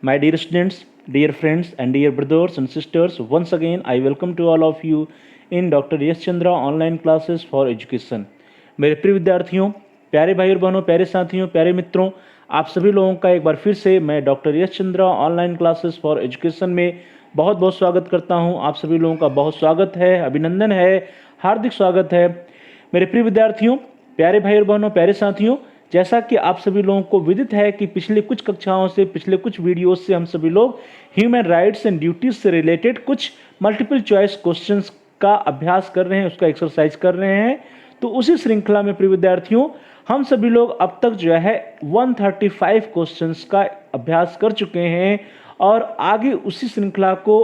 My dear students, dear friends, and dear brothers and sisters, once again I welcome to all of you in Dr. Yash Chandra online classes for education. मेरे प्रिय विद्यार्थियों, प्यारे भाई और बहनों, प्यारे साथियों, प्यारे मित्रों, आप सभी लोगों का एक बार फिर से मैं doctor Yash Chandra online classes for education में बहुत बहुत स्वागत करता हूं। आप सभी लोगों का बहुत स्वागत है, अभिनंदन है, हार्दिक स्वागत है। मेरे प्रिय विद्यार्थियों, प्यारे भाई और बहनों, प्यारे साथियों, जैसा कि आप सभी लोगों को विदित है कि पिछले कुछ कक्षाओं से, पिछले कुछ वीडियोस से हम सभी लोग ह्यूमन राइट्स एंड ड्यूटीज से रिलेटेड कुछ मल्टीपल चॉइस क्वेश्चंस का अभ्यास कर रहे हैं, उसका एक्सरसाइज कर रहे हैं। तो उसी श्रृंखला में प्रिय विद्यार्थियों, हम सभी लोग अब तक जो है 135 क्वेश्चंस का अभ्यास कर चुके हैं और आगे उसी श्रृंखला को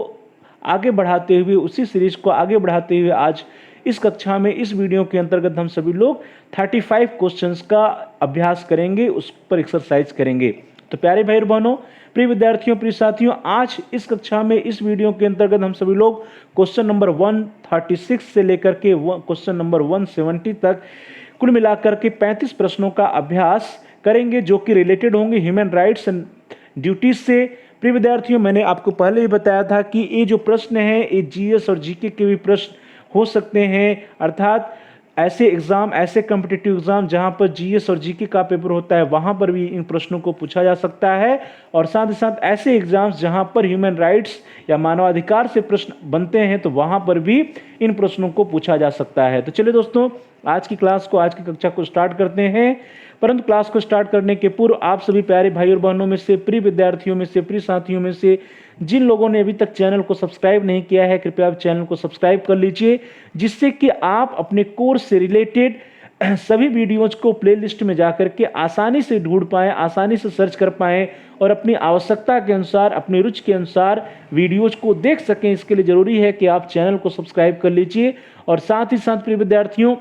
आगे बढ़ाते हुए, उसी सीरीज को आगे बढ़ाते हुए आज इस कक्षा में, इस वीडियो के अंतर्गत हम सभी लोग 35 क्वेश्चंस का अभ्यास करेंगे, उस पर एक्सरसाइज करेंगे। तो प्यारे भाई और बहनों, प्रिय विद्यार्थियों, प्रिय साथियों, आज इस कक्षा में, इस वीडियो के अंतर्गत हम सभी लोग क्वेश्चन नंबर 136 से लेकर के क्वेश्चन नंबर 170 तक कुल मिलाकर के 35 प्रश्नों का अभ्यास करेंगे, जो कि रिलेटेड होंगे ह्यूमन राइट्स एंड ड्यूटीज से। प्रिय विद्यार्थियों, मैंने आपको पहले ही बताया था कि ये जो प्रश्न है, ये जीएस और जीके के भी प्रश्न हो सकते हैं, अर्थात ऐसे एग्जाम, ऐसे कॉम्पिटिटिव एग्जाम जहां पर जीएस और जीके का पेपर होता है, वहां पर भी इन प्रश्नों को पूछा जा सकता है। और साथ ही साथ ऐसे एग्जाम्स जहां पर ह्यूमन राइट्स या मानवाधिकार से प्रश्न बनते हैं, तो वहां पर भी इन प्रश्नों को पूछा जा सकता है। तो चलिए दोस्तों, आज की क्लास को, आज की कक्षा को स्टार्ट करते हैं। परंतु क्लास को स्टार्ट करने के पूर्व आप सभी प्यारे भाई और बहनों में से, प्रिय विद्यार्थियों में से, प्रिय साथियों में से जिन लोगों ने अभी तक चैनल को सब्सक्राइब नहीं किया है, कृपया आप चैनल को सब्सक्राइब कर लीजिए, जिससे कि आप अपने कोर्स से रिलेटेड सभी वीडियोज को प्लेलिस्ट में जाकर के आसानी से ढूंढ पाएं, आसानी से सर्च कर पाएं और अपनी आवश्यकता के अनुसार, अपनी रुचि के अनुसार वीडियोज को देख सकें। इसके लिए जरूरी है कि आप चैनल को सब्सक्राइब कर लीजिए। और साथ ही साथ प्रिय विद्यार्थियों,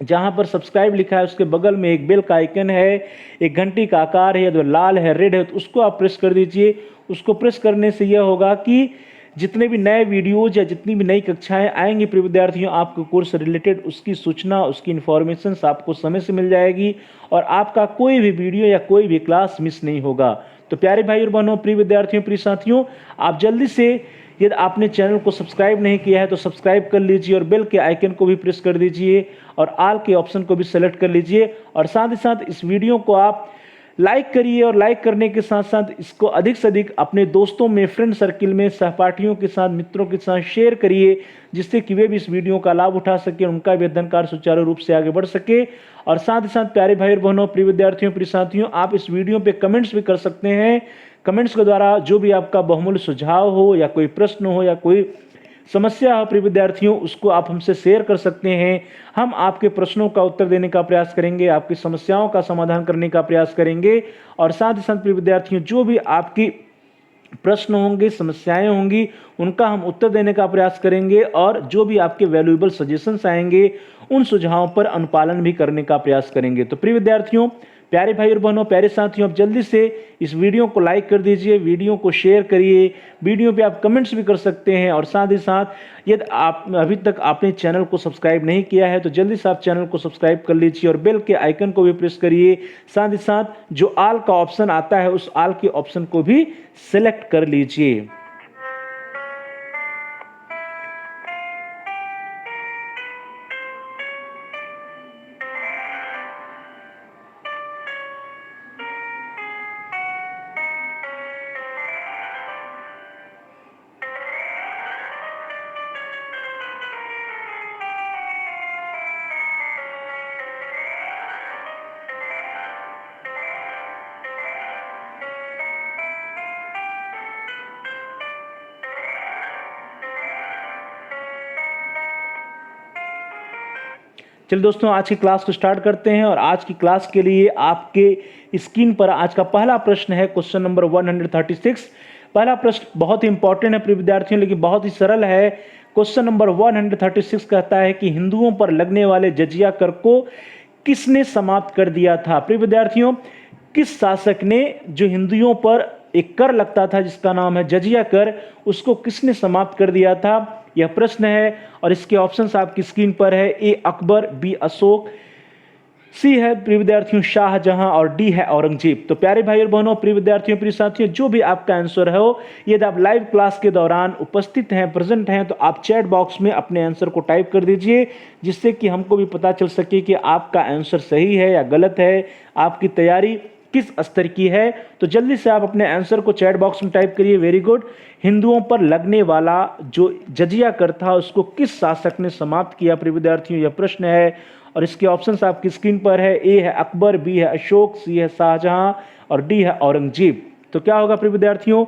जहां पर सब्सक्राइब लिखा है उसके बगल में एक बेल का आइकन है, एक घंटी का आकार है, जो लाल है, रेड है, तो उसको आप प्रेस कर दीजिए। उसको प्रेस करने से यह होगा कि जितने भी नए वीडियोज या जितनी भी नई कक्षाएं आएंगी प्रिय विद्यार्थियों, आपके कोर्स से रिलेटेड उसकी सूचना, उसकी इन्फॉर्मेशन आपको समय से मिल जाएगी और आपका कोई भी वीडियो या कोई भी क्लास मिस नहीं होगा। तो प्यारे भाई और बहनों, प्रिय विद्यार्थियों, प्रिय साथियों, आप जल्दी से, यदि आपने चैनल को सब्सक्राइब नहीं किया है तो सब्सक्राइब कर लीजिए और बेल के आइकन को भी प्रेस कर दीजिए और ऑल के ऑप्शन को भी सेलेक्ट कर लीजिए। और साथ ही साथ इस वीडियो को आप लाइक करिए और लाइक करने के साथ साथ इसको अधिक से अधिक अपने दोस्तों में, फ्रेंड सर्किल में, सहपाठियों के साथ, मित्रों के साथ शेयर करिए, जिससे कि वे भी इस वीडियो का लाभ उठा सके, उनका भी अध्ययन कार्य सुचारू रूप से आगे बढ़ सके। और साथ ही साथ प्यारे भाई और बहनों, प्रिय विद्यार्थियों, प्रिय साथियों, आप इस वीडियो पे कमेंट्स भी कर सकते हैं। कमेंट्स के द्वारा जो भी आपका बहुमूल्य सुझाव हो या कोई प्रश्न हो या कोई समस्या हो प्रिय विद्यार्थियों, उसको आप हमसे शेयर कर सकते हैं। हम आपके प्रश्नों का उत्तर देने का प्रयास करेंगे, आपकी समस्याओं का समाधान करने का प्रयास करेंगे। और साथ ही साथ प्रिय विद्यार्थियों, जो भी आपकी प्रश्न होंगे, समस्याएं होंगी, उनका हम उत्तर देने का प्रयास करेंगे और जो भी आपके वैल्यूएबल सजेशंस आएंगे, उन सुझावों पर अनुपालन भी करने का प्रयास करेंगे। तो प्रिय विद्यार्थियों, प्यारे भाई और बहनों, प्यारे साथियों, आप जल्दी से इस वीडियो को लाइक कर दीजिए, वीडियो को शेयर करिए, वीडियो पे आप कमेंट्स भी कर सकते हैं। और साथ ही साथ यदि आप अभी तक आपने चैनल को सब्सक्राइब नहीं किया है तो जल्दी से आप चैनल को सब्सक्राइब कर लीजिए और बेल के आइकन को भी प्रेस करिए। साथ ही साथ जो ऑल का ऑप्शन आता है, उस ऑल के ऑप्शन को भी सेलेक्ट कर लीजिए। चलिए दोस्तों, आज की क्लास को स्टार्ट करते हैं। और आज की क्लास के लिए आपके स्क्रीन पर आज का पहला प्रश्न है, क्वेश्चन नंबर 136। पहला प्रश्न बहुत ही इंपॉर्टेंट है प्रिय विद्यार्थियों, लेकिन बहुत ही सरल है। क्वेश्चन नंबर 136 कहता है कि हिंदुओं पर लगने वाले जजिया कर को किसने समाप्त कर दिया था? प्रिय विद्यार्थियों, किस शासक ने जो हिंदुओं पर एक कर लगता था जिसका नाम है जजिया कर, उसको किसने समाप्त कर दिया था? यह प्रश्न है और इसके ऑप्शंस आपकी स्क्रीन पर है। ए अकबर, बी अशोक, सी है प्रिय विद्यार्थियों शाहजहां और डी है औरंगजेब। तो प्यारे भाई और बहनों, प्रिय विद्यार्थियों, प्रिय साथियों, जो भी आपका आंसर है हो, यदि आप लाइव क्लास के दौरान उपस्थित हैं, प्रेजेंट हैं, तो आप चैट बॉक्स में अपने आंसर को टाइप कर दीजिए, जिससे कि हमको भी पता चल सके कि आपका आंसर सही है या गलत है, आपकी तैयारी किस स्तर की है। तो जल्दी से आप अपने आंसर को चैट बॉक्स में टाइप करिए। Very good. हिंदुओं पर लगने वाला जो जजिया कर था उसको किस शासक ने समाप्त किया? प्रिय विद्यार्थियों, यह प्रश्न है और इसके ऑप्शंस आपकी स्क्रीन पर है। ए है अकबर, बी है अशोक, सी है शाहजहां और डी है औरंगजेब। तो क्या होगा प्रिय विद्यार्थियों?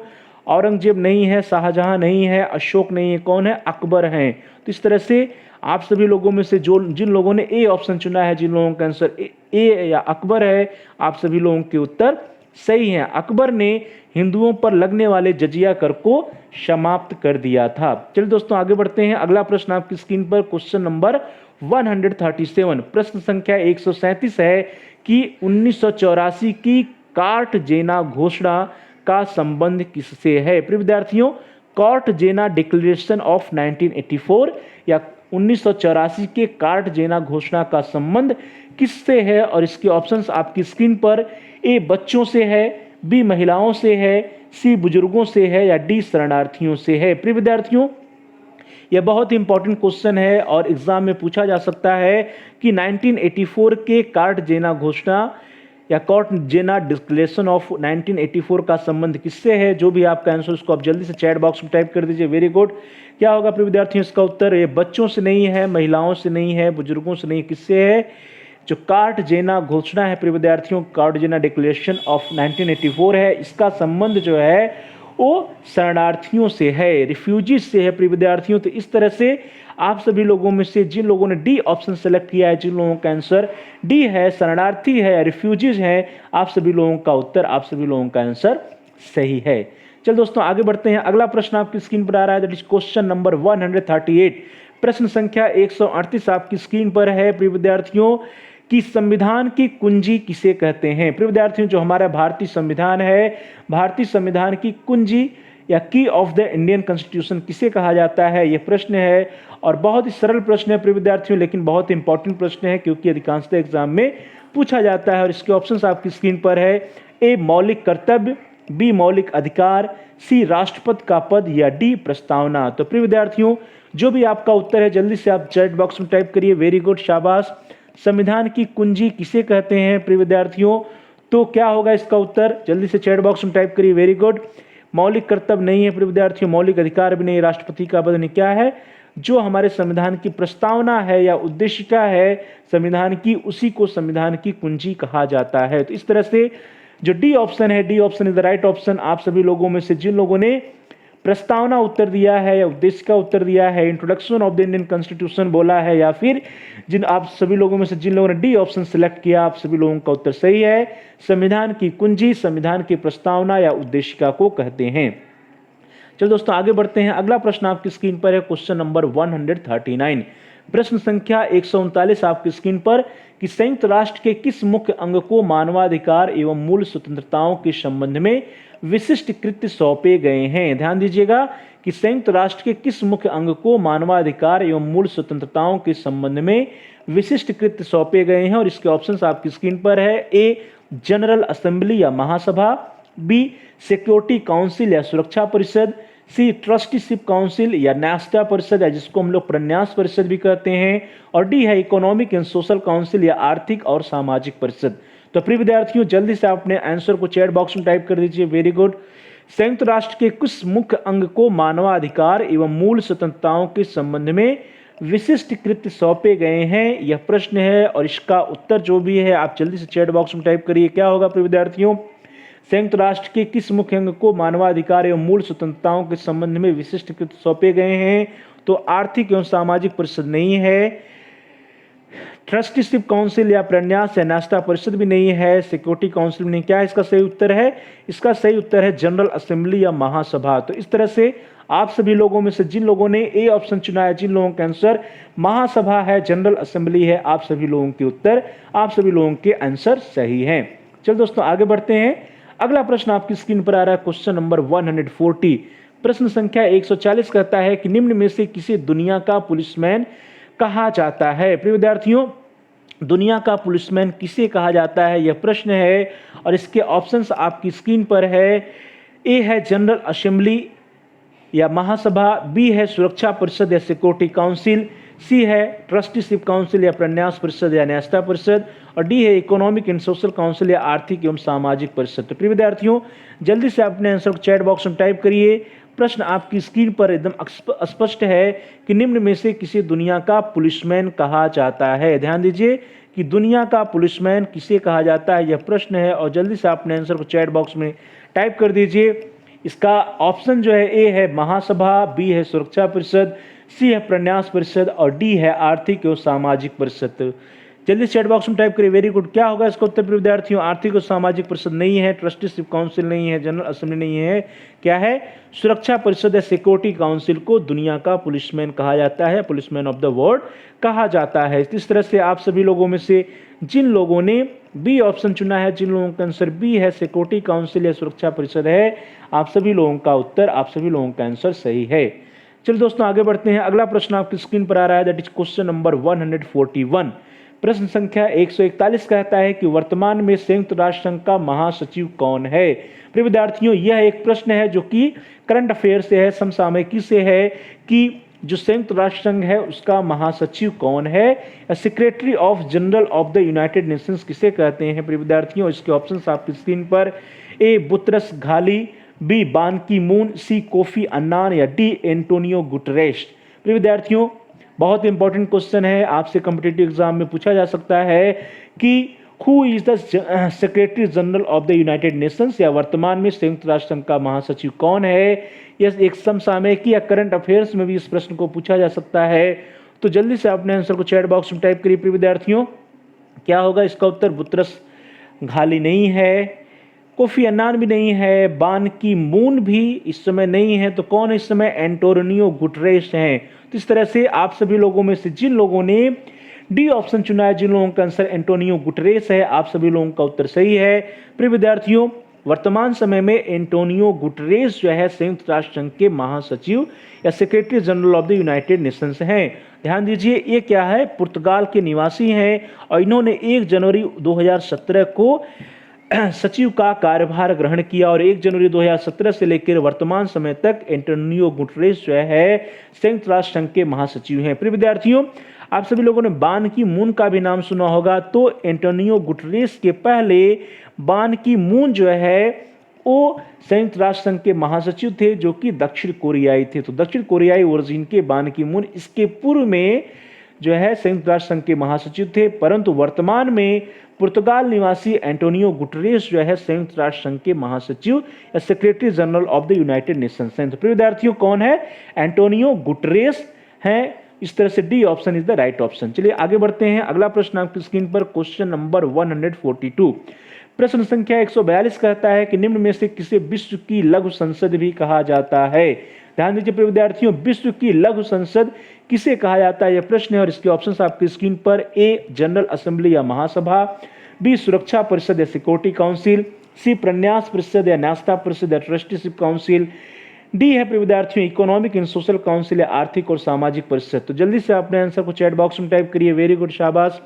औरंगजेब नहीं है, शाहजहां नहीं है, अशोक नहीं है, कौन है? अकबर हैं। तो इस तरह से आप सभी लोगों में से जो जिन लोगों ने ए ऑप्शन चुना है, जिन लोगों का आंसर ए या अकबर है, आप सभी लोगों के उत्तर सही हैं। अकबर ने हिंदुओं पर लगने वाले जजिया कर को समाप्त कर दिया था। चलिए दोस्तों आगे बढ़ते हैं। अगला प्रश्न आपकी स्क्रीन पर क्वेश्चन नंबर 137, प्रश्न संख्या 137 है कि 1984 की कार्टजेना घोषणा का संबंध किससे है? प्रिय विद्यार्थियों, कार्टजेना डिक्लेरेशन ऑफ 1984 या 1984 के कार्टजेना घोषणा का संबंध किससे है? और इसके ऑप्शंस आपकी स्क्रीन पर। ए बच्चों से है, बी महिलाओं से है, सी बुजुर्गों से है या डी शरणार्थियों से है? प्रिय विद्यार्थियों, यह बहुत ही इंपॉर्टेंट क्वेश्चन है और एग्जाम में पूछा जा सकता है कि 1984 के कार्टजेना घोषणा या कार्टजेना डिक्लेरेशन ऑफ 1984 का संबंध किससे है? जो भी आपका आंसर उसको आप जल्दी से चैट बॉक्स में टाइप कर दीजिए। Very good. क्या होगा प्रिय विद्यार्थियों इसका उत्तर? ये बच्चों से नहीं है, महिलाओं से नहीं है, बुजुर्गों से नहीं, किससे है? जो कार्टजेना घोषणा है प्रिय विद्यार्थियों, कार्टजेना डिक्लेरेशन ऑफ 1984 है, इसका संबंध जो है वो शरणार्थियों से है, रिफ्यूजीज से है प्रिय विद्यार्थियों। तो इस तरह से आप सभी लोगों में से जिन लोगों ने डी ऑप्शन सेलेक्ट किया है, जिन लोगों का आंसर डी है, शरणार्थी है या रिफ्यूजीज है, आप सभी लोगों का उत्तर, आप सभी लोगों का आंसर सही है। चल दोस्तों आगे बढ़ते हैं। अगला प्रश्न आपकी स्क्रीन पर आ रहा है, दैट इज क्वेश्चन नंबर 138, प्रश्न संख्या 138 आपकी स्क्रीन पर है प्रिय विद्यार्थियों कि संविधान की कुंजी किसे कहते हैं? प्रिय विद्यार्थियों, जो हमारा भारतीय संविधान है, भारतीय संविधान की कुंजी या की ऑफ द इंडियन कॉन्स्टिट्यूशन किसे कहा जाता है? यह प्रश्न है और बहुत ही सरल प्रश्न है प्रिय विद्यार्थियों, लेकिन बहुत इंपॉर्टेंट प्रश्न है क्योंकि अधिकांशतः एग्जाम में पूछा जाता है। और इसके ऑप्शंस आपकी स्क्रीन पर है। ए मौलिक कर्तव्य, बी मौलिक अधिकार, सी राष्ट्रपति का पद या डी प्रस्तावना। तो प्रिय विद्यार्थियों, जो भी आपका उत्तर है जल्दी से आप चैट बॉक्स में टाइप करिए। वेरी गुड, शाबाश। संविधान की कुंजी किसे कहते हैं प्रिय विद्यार्थियों? तो क्या होगा इसका उत्तर? जल्दी से चैट बॉक्स में टाइप करिए। Very good. मौलिक कर्तव्य नहीं है प्रिय विद्यार्थियों, मौलिक अधिकार भी नहीं, राष्ट्रपति का पद नहीं। क्या है? जो हमारे संविधान की प्रस्तावना है या उद्देशिका है संविधान की, उसी को संविधान की कुंजी कहा जाता है। तो इस तरह से जो डी ऑप्शन है, D option is the right option. आप सभी लोगों में से जिन लोगों ने प्रस्तावना उत्तर दिया है या उद्देश्य का उत्तर दिया है, introduction of the Indian constitution बोला है, या फिर जिन आप सभी लोगों में से जिन लोगों ने डी ऑप्शन सिलेक्ट किया, आप सभी लोगों का उत्तर सही है। संविधान की कुंजी संविधान की प्रस्तावना या उद्देशिका को कहते हैं। चलो दोस्तों आगे बढ़ते हैं। अगला प्रश्न आपकी स्क्रीन पर है क्वेश्चन नंबर 139, प्रश्न संख्या 139 आपकी स्क्रीन पर कि संयुक्त राष्ट्र के किस मुख्य अंग को मानवाधिकार एवं मूल स्वतंत्रताओं के संबंध में विशिष्ट कृत्य सौंपे गए हैं? ध्यान दीजिएगा कि संयुक्त राष्ट्र के किस मुख्य अंग को मानवाधिकार एवं मूल स्वतंत्रताओं के संबंध में विशिष्ट कृत्य सौंपे गए हैं और इसके ऑप्शंस आपकी स्क्रीन पर है। ए जनरल असेंबली या महासभा, बी सिक्योरिटी काउंसिल या सुरक्षा परिषद, सी ट्रस्टीशिप काउंसिल या न्यास्टा परिषद या जिसको हम लोग प्रन्यास परिषद भी कहते हैं, और डी है इकोनॉमिक एंड सोशल काउंसिल या आर्थिक और सामाजिक परिषद। तो प्रिय विद्यार्थियों, जल्दी से अपने आंसर को चैट बॉक्स में टाइप कर दीजिए। Very good. संयुक्त राष्ट्र के किस मुख्य अंग को मानवाधिकार एवं मूल स्वतंत्रताओं के संबंध में विशिष्ट कृत्य सौंपे गए हैं, यह प्रश्न है और इसका उत्तर जो भी है आप जल्दी से चैट बॉक्स में टाइप करिए। क्या होगा प्रिय विद्यार्थियों? संयुक्त राष्ट्र के किस मुख्य अंग को मानवाधिकार एवं मूल स्वतंत्रताओं के संबंध में विशिष्ट कृत्य सौंपे गए हैं? तो आर्थिक एवं सामाजिक परिषद नहीं है, ट्रस्टीशिप काउंसिल या प्रन्यास या न्यास्टा परिषद भी नहीं है, सिक्योरिटी काउंसिल भी नहीं। क्या इसका सही उत्तर है? इसका सही उत्तर है जनरल असेंबली या महासभा। तो इस तरह से आप सभी लोगों में से जिन लोगों ने ए ऑप्शन चुना है, जिन लोगों का आंसर महासभा है, जनरल असेंबली है, आप सभी लोगों के उत्तर, आप सभी लोगों के आंसर सही हैं। चलो दोस्तों आगे बढ़ते हैं। अगला प्रश्न आपकी स्क्रीन पर आ रहा है क्वेश्चन नंबर 140, प्रश्न संख्या 140 कहता है कि निम्न में से किसे दुनिया का पुलिसमैन कहा जाता है? प्रिय विद्यार्थियों, दुनिया का पुलिसमैन किसे कहा जाता है, यह प्रश्न है। और इसके ऑप्शंस आपकी स्क्रीन पर है। ए है जनरल असेंबली या महासभा, बी है सुरक्षा परिषद या सिक्योरिटी काउंसिल, सी है ट्रस्टीशिप काउंसिल या प्रन्यास परिषद या न्यस्ता परिषद, और डी है इकोनॉमिक एंड सोशल काउंसिल या आर्थिक एवं सामाजिक परिषद। तो प्रिय विद्यार्थियों, जल्दी से अपने आंसर को चैट बॉक्स में टाइप करिए। प्रश्न आपकी स्क्रीन पर एकदम स्पष्ट है कि निम्न में से किसे दुनिया का पुलिसमैन कहा जाता है। ध्यान दीजिए कि दुनिया का पुलिसमैन किसे कहा जाता है, यह प्रश्न है। और जल्दी से अपने आंसर को चैट बॉक्स में टाइप कर दीजिए। इसका ऑप्शन जो है ए है महासभा, बी है सुरक्षा परिषद, सी है प्रन्यास परिषद और डी है आर्थिक एवं सामाजिक परिषद। जल्दी चैट बॉक्स में टाइप करिए। Very good. क्या होगा इसका उत्तर विद्यार्थियों? आर्थिक और सामाजिक परिषद नहीं है, ट्रस्टीशिप काउंसिल नहीं है, जनरल असेंबली नहीं है। क्या है? सुरक्षा परिषद या सिक्योरिटी काउंसिल को दुनिया का पुलिसमैन कहा जाता है, पुलिसमैन ऑफ द वर्ल्ड कहा जाता है। इस तरह से आप सभी लोगों में से जिन लोगों ने बी ऑप्शन चुना है, जिन लोगों का आंसर बी है सिक्योरिटी काउंसिल या सुरक्षा परिषद है, आप सभी लोगों का उत्तर, आप सभी लोगों का आंसर सही है। चलिए दोस्तों आगे बढ़ते हैं। अगला प्रश्न आपकी स्क्रीन पर आ रहा है, दैट इज क्वेश्चन नंबर 141। प्रश्न संख्या 141 कहता है कि वर्तमान में संयुक्त राष्ट्र संघ का महासचिव कौन है। प्रिय विद्यार्थियों, यह एक प्रश्न है जो कि करंट अफेयर से है, समसामयिकी से है कि जो संयुक्त राष्ट्र संघ है उसका महासचिव कौन है, secretary of general of the United Nations किसे कहते हैं। प्रिय विद्यार्थियों, इसके ऑप्शंस आपकी स्क्रीन पर। ए बुतरस घाली, बी बान की मून, सी कोफी अन्नान या डी एंटोनियो गुटरेश। प्रिय विद्यार्थियों, बहुत इंपॉर्टेंट क्वेश्चन है, आपसे कॉम्पिटिटिव एग्जाम में पूछा जा सकता है कि who is the secretary general of the United Nations, या वर्तमान में संयुक्त राष्ट्र संघ का महासचिव कौन है। यह एक समसामयिकी या करंट अफेयर्स में भी इस प्रश्न को पूछा जा सकता है। तो जल्दी से अपने आंसर को चैट बॉक्स में टाइप करिए। प्रिय विद्यार्थियों, क्या होगा इसका उत्तर? बुतरस घाली नहीं है, कोफी अन्नान भी नहीं है, बान की मून भी इस समय नहीं है। तो कौन इस समय? एंटोनियो गुटरेश हैं। तो इस तरह से आप सभी लोगों में से जिन लोगों ने डी ऑप्शन चुना है, जिन लोगों का आंसर एंटोनियो गुटरेस है, आप सभी लोगों का उत्तर सही है। प्रिय विद्यार्थियों, वर्तमान समय में एंटोनियो गुटरेस जो है संयुक्त राष्ट्र संघ के महासचिव या secretary general of the United Nations हैं। ध्यान दीजिए, ये क्या है? पुर्तगाल के निवासी हैं और इन्होंने 1 जनवरी 2017 को सचिव का कार्यभार ग्रहण किया और 1 जनवरी 2017 से लेकर वर्तमान समय तक एंटोनियो गुटरेस जो है संयुक्त राष्ट्र संघ के महासचिव हैं। प्रिय विद्यार्थियों, आप सभी लोगों ने बान की मून का भी नाम सुना होगा। तो एंटोनियो गुटरेस के पहले बान की मून जो है वो संयुक्त राष्ट्र संघ के महासचिव थे, जो कि दक्षिण कोरियाई थे। तो दक्षिण कोरियाई ओरिजिन के बान की मून इसके पूर्व में जो है संयुक्त राष्ट्र संघ के महासचिव थे, परंतु वर्तमान में पुर्तगाल निवासी एंटोनियो गुटरेस जो है संयुक्त राष्ट्र संघ के महासचिव या secretary general of the United Nations हैं। तो प्रिय विद्यार्थियों, कौन है? एंटोनियो गुटरेस हैं। इस तरह से D option is the right option. चलिए आगे बढ़ते हैं। अगला प्रश्न आपकी स्क्रीन पर, क्वेश्चन नंबर 142। प्रश्न संख्या 142 कहता है कि निम्न में से किसे विश्व की लघु संसद भी कहा जाता है। ध्यान दीजिए प्रिय विद्यार्थियों, विश्व की लघु संसद किसे कहा जाता है, यह प्रश्न है। और इसके ऑप्शंस आपकी स्क्रीन पर। ए जनरल असेंबली या महासभा, बी सुरक्षा परिषद या सिक्योरिटी काउंसिल, सी प्रन्यास परिषद या न्यस्ता परिषद या ट्रस्टीशिप काउंसिल, डी है प्रिय विद्यार्थियों इकोनॉमिक एंड सोशल काउंसिल या आर्थिक और सामाजिक परिषद। तो जल्दी से अपने आंसर को चैट बॉक्स में टाइप करिए। वेरी गुड, शाबाश।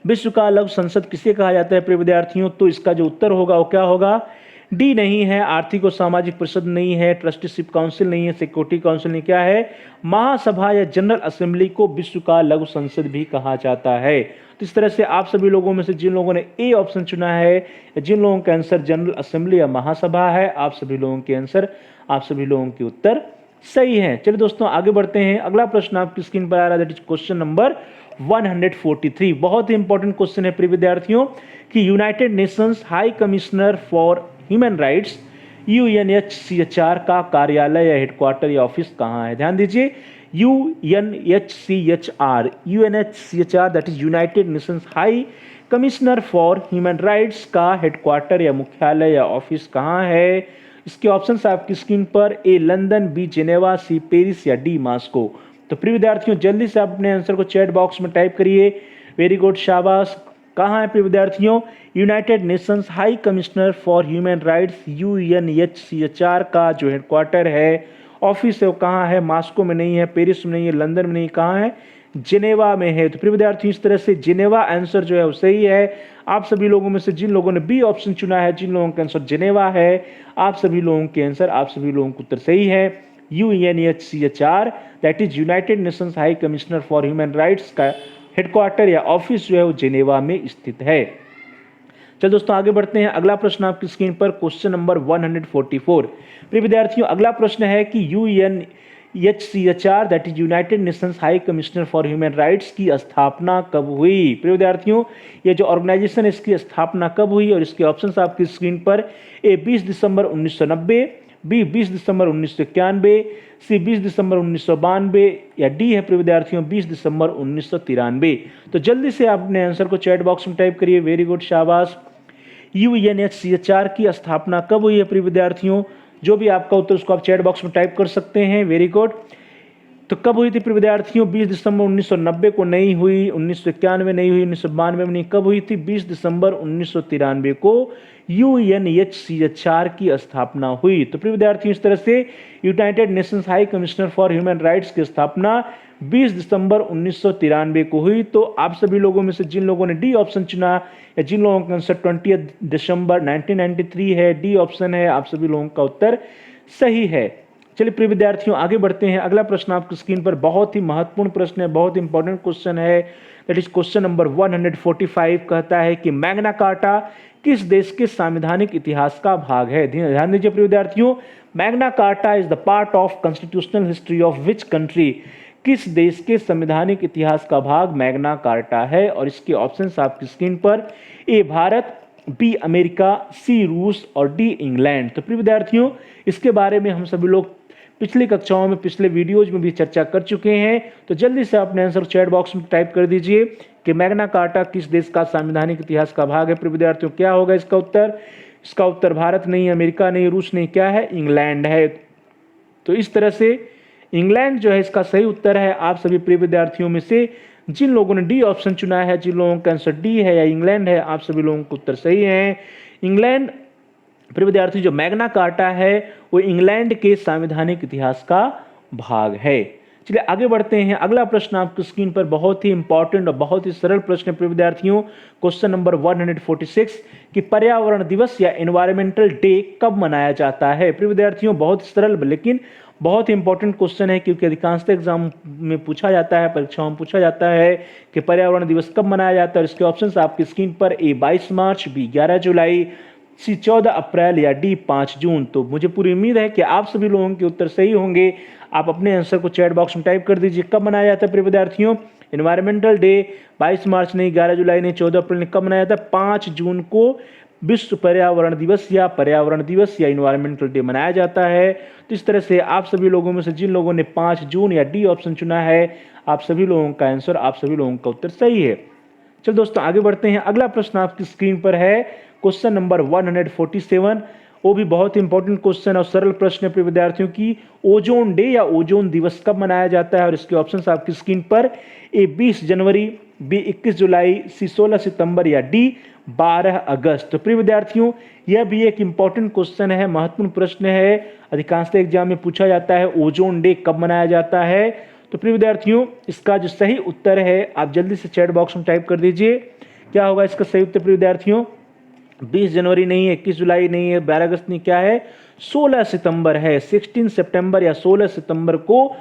विश्व का लघु संसद किसे कहा जाता है प्रिय विद्यार्थियों? तो इसका जो उत्तर होगा वो क्या होगा? डी नहीं है, आर्थिक और सामाजिक परिषद नहीं है, ट्रस्टीशिप काउंसिल नहीं है, सिक्योरिटी काउंसिल नहीं। क्या है? महासभा या जनरल असेंबली को विश्व का लघु संसद भी कहा जाता है। तो इस तरह से आप सभी लोगों में से जिन लोगों ने ए ऑप्शन चुना है, जिन लोगों का आंसर जनरल असेंबली या महासभा है, आप सभी लोगों के आंसर, आप सभी लोगों के उत्तर सही है। चलिए दोस्तों आगे बढ़ते हैं। अगला प्रश्न आपकी स्क्रीन पर आ रहा है, दैट इज क्वेश्चन नंबर 143। बहुत ही इंपॉर्टेंट क्वेश्चन है प्रिय विद्यार्थियों कि United Nations High Commissioner for Human Rights UNHCHR का कार्यालय या हेडक्वार्टर या ऑफिस कहाँ है। ध्यान दीजिए, UNHCHR that is United Nations High Commissioner for Human rights का हेडक्वार्टर या मुख्यालय या ऑफिस कहाँ है। इसके ऑप्शंस आपकी स्क्रीन पर। A London, B Geneva, C Paris या डी मास्को। तो प्रिय विद्यार्थियों, जल्दी से अपने आंसर को चैट बॉक्स में टाइप करिए। वेरी गुड, शाबाश। कहाँ है प्रिय विद्यार्थियों? United Nations High Commissioner for Human Rights UNHCHR का जो हेडक्वार्टर है, ऑफिस है, वो कहाँ है? मास्को में नहीं है, पेरिस में नहीं है, लंदन में नहीं, कहाँ है? जिनेवा में है। तो प्रिय विद्यार्थियों इस तरह से जिनेवा आंसर जो है वो सही है। आप सभी लोगों में से जिन लोगों ने बी ऑप्शन चुना है, जिन लोगों का आंसर जिनेवा है, आप सभी लोगों के आंसर, आप सभी लोगों का उत्तर सही है। UNHCHR that is United Nations High Commissioner for Human rights का हेडक्वार्टर या ऑफिस जो है वो जिनेवा में स्थित है। चल दोस्तों आगे बढ़ते हैं। अगला प्रश्न आपकी स्क्रीन पर क्वेश्चन नंबर 144। प्रिय विद्यार्थियों अगला प्रश्न है कि UNHCHR that is United Nations High Commissioner for Human rights की स्थापना कब हुई। प्रिय विद्यार्थियों ये जो ऑर्गेनाइजेशन है इसकी स्थापना कब हुई और इसके ऑप्शंस आपकी स्क्रीन पर। ए 20 दिसंबर 1990, बी 20 दिसंबर 1991, सी 20 दिसंबर 1992 या डी है प्रिय विद्यार्थियों 20 दिसंबर 1993। तो जल्दी से आपने आंसर को चैट बॉक्स में टाइप करिए। वेरी गुड, शाबाश। UNHCHR की स्थापना कब हुई है प्रिय विद्यार्थियों? जो भी आपका उत्तर उसको आप चैट बॉक्स में टाइप कर सकते हैं। Very good. तो कब हुई थी प्रिय विद्यार्थियों? 20 दिसंबर 1990 को नहीं हुई, 1991 नहीं हुई, 1992 में नहीं। कब हुई थी? 20 दिसंबर 1993 को UNHCHR की स्थापना हुई। तो प्रिय विद्यार्थियों इस तरह से United Nations High Commissioner for Human rights की स्थापना 20 दिसंबर 1993 को हुई। तो आप सभी लोगों में से जिन लोगों ने डी ऑप्शन चुना या जिन लोगों का आंसर 20 दिसंबर 1993 है, डी ऑप्शन है, आप सभी लोगों का उत्तर सही है। चलिए प्रिय विद्यार्थियों आगे बढ़ते हैं। अगला प्रश्न आपकी स्क्रीन पर बहुत ही महत्वपूर्ण प्रश्न है, बहुत इंपॉर्टेंट क्वेश्चन है। दैट इज क्वेश्चन नंबर 145 कहता है कि मैग्ना कार्टा किस देश के संवैधानिक इतिहास का भाग है। ध्यान दीजिए प्रिय विद्यार्थियों, Magna carta is the part of constitutional history of which country. किस देश के संवैधानिक इतिहास का भाग मैग्ना कार्टा है और इसके ऑप्शंस आपकी स्क्रीन पर। ए भारत, बी अमेरिका, सी रूस और डी इंग्लैंड। तो प्रिय विद्यार्थियों इसके बारे में हम सभी लोग पिछली कक्षाओं में, पिछले वीडियोज में भी चर्चा कर चुके हैं। तो जल्दी से अपने आंसर चैट बॉक्स में टाइप कर दीजिए कि मैग्ना कार्टा किस देश का संवैधानिक इतिहास का भाग है। प्रिय विद्यार्थियों क्या होगा इसका उत्तर? इसका उत्तर भारत नहीं, अमेरिका नहीं, रूस नहीं, क्या है? इंग्लैंड है। तो इस तरह से इंग्लैंड जो है इसका सही उत्तर है। आप सभी प्रिय विद्यार्थियों में से जिन लोगों ने डी ऑप्शन चुना है, जिन लोगों का आंसर डी है या इंग्लैंड है, आप सभी लोगों का उत्तर सही है। इंग्लैंड प्रिय विद्यार्थी जो मैग्ना कार्टा है वो इंग्लैंड के संवैधानिक इतिहास का भाग है। चलिए आगे बढ़ते हैं। अगला प्रश्न आपकी स्क्रीन पर बहुत ही इंपॉर्टेंट और बहुत ही सरल प्रश्न है प्रिय विद्यार्थियों। क्वेश्चन नंबर 146 कि पर्यावरण दिवस या एनवायरमेंटल डे कब मनाया जाता है। प्रिय विद्यार्थियों बहुत सरल लेकिन बहुत ही इंपॉर्टेंट क्वेश्चन है, क्योंकि अधिकांशतः एग्जाम में पूछा जाता है, परीक्षाओं में पूछा जाता है कि पर्यावरण दिवस कब मनाया जाता है। और इसके ऑप्शंस आपकी स्क्रीन पर। ए 22 मार्च, बी 11 जुलाई, सी 14 अप्रैल या डी 5 जून। तो मुझे पूरी उम्मीद है कि आप सभी लोगों के उत्तर सही होंगे। आप अपने आंसर को चैट बॉक्स में टाइप कर दीजिए। कब मनाया जाता है प्रिय विद्यार्थियों एनवायरमेंटल डे? 22 मार्च नहीं, 11 जुलाई नहीं, 14 अप्रैल नहीं। कब मनाया जाता है? 5 जून को विश्व पर्यावरण दिवस या इन्वायरमेंटल डे मनाया जाता है। तो इस तरह से आप सभी लोगों में से जिन लोगों ने 5 जून या डी ऑप्शन चुना है, आप सभी लोगों का आंसर, आप सभी लोगों का उत्तर सही है। चलो दोस्तों आगे बढ़ते हैं। अगला प्रश्न आपकी स्क्रीन पर है क्वेश्चन नंबर 147। वो भी बहुत इंपॉर्टेंट क्वेश्चन और सरल प्रश्न है प्रिय विद्यार्थियों की। ओजोन डे या ओजोन दिवस कब मनाया जाता है और इसके ऑप्शंस आपकी स्क्रीन पर। ए 20 जनवरी, बी 21 जुलाई, सी 16 सितंबर या डी 12 अगस्त। तो प्रिय विद्यार्थियों यह भी एक इंपॉर्टेंट क्वेश्चन है, महत्वपूर्ण प्रश्न है। अधिकांशतः एग्जाम में पूछा जाता है ओजोन डे कब मनाया जाता है। तो प्रिय विद्यार्थियों इसका जो सही उत्तर है आप जल्दी से चैट बॉक्स में टाइप कर दीजिए। क्या होगा इसका सही उत्तर प्रिय विद्यार्थियों? 20 जनवरी नहीं है, 21 जुलाई नहीं है, 12 अगस्त नहीं, क्या है? 16 सितंबर है। 16 सितंबर या 16 सितंबर को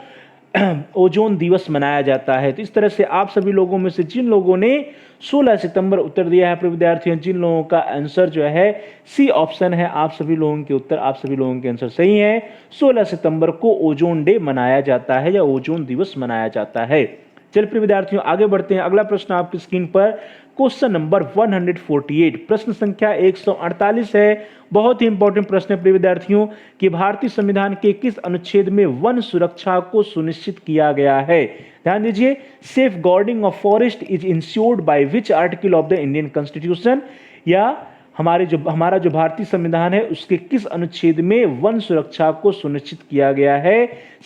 ओजोन दिवस मनाया जाता है। तो इस तरह से आप सभी लोगों में से जिन लोगों ने 16 सितंबर उत्तर दिया है प्रिय विद्यार्थियों, जिन लोगों का आंसर जो है सी ऑप्शन है, आप सभी लोगों के उत्तर, आप सभी लोगों के आंसर सही है। 16 सितंबर को ओजोन डे मनाया जाता है या ओजोन दिवस मनाया जाता है। चलिए प्रिय विद्यार्थियों आगे बढ़ते हैं। अगला प्रश्न आपकी स्क्रीन पर क्वेश्चन नंबर 148, प्रश्न संख्या 148 है। बहुत ही इंपॉर्टेंट प्रश्न है प्रिय विद्यार्थियों कि भारतीय संविधान के किस अनुच्छेद में वन सुरक्षा को सुनिश्चित किया गया है। ध्यान दीजिए, safeguarding of forest is ensured by which article of the Indian constitution, या हमारा जो भारतीय संविधान है उसके किस अनुच्छेद में वन सुरक्षा को सुनिश्चित किया गया है।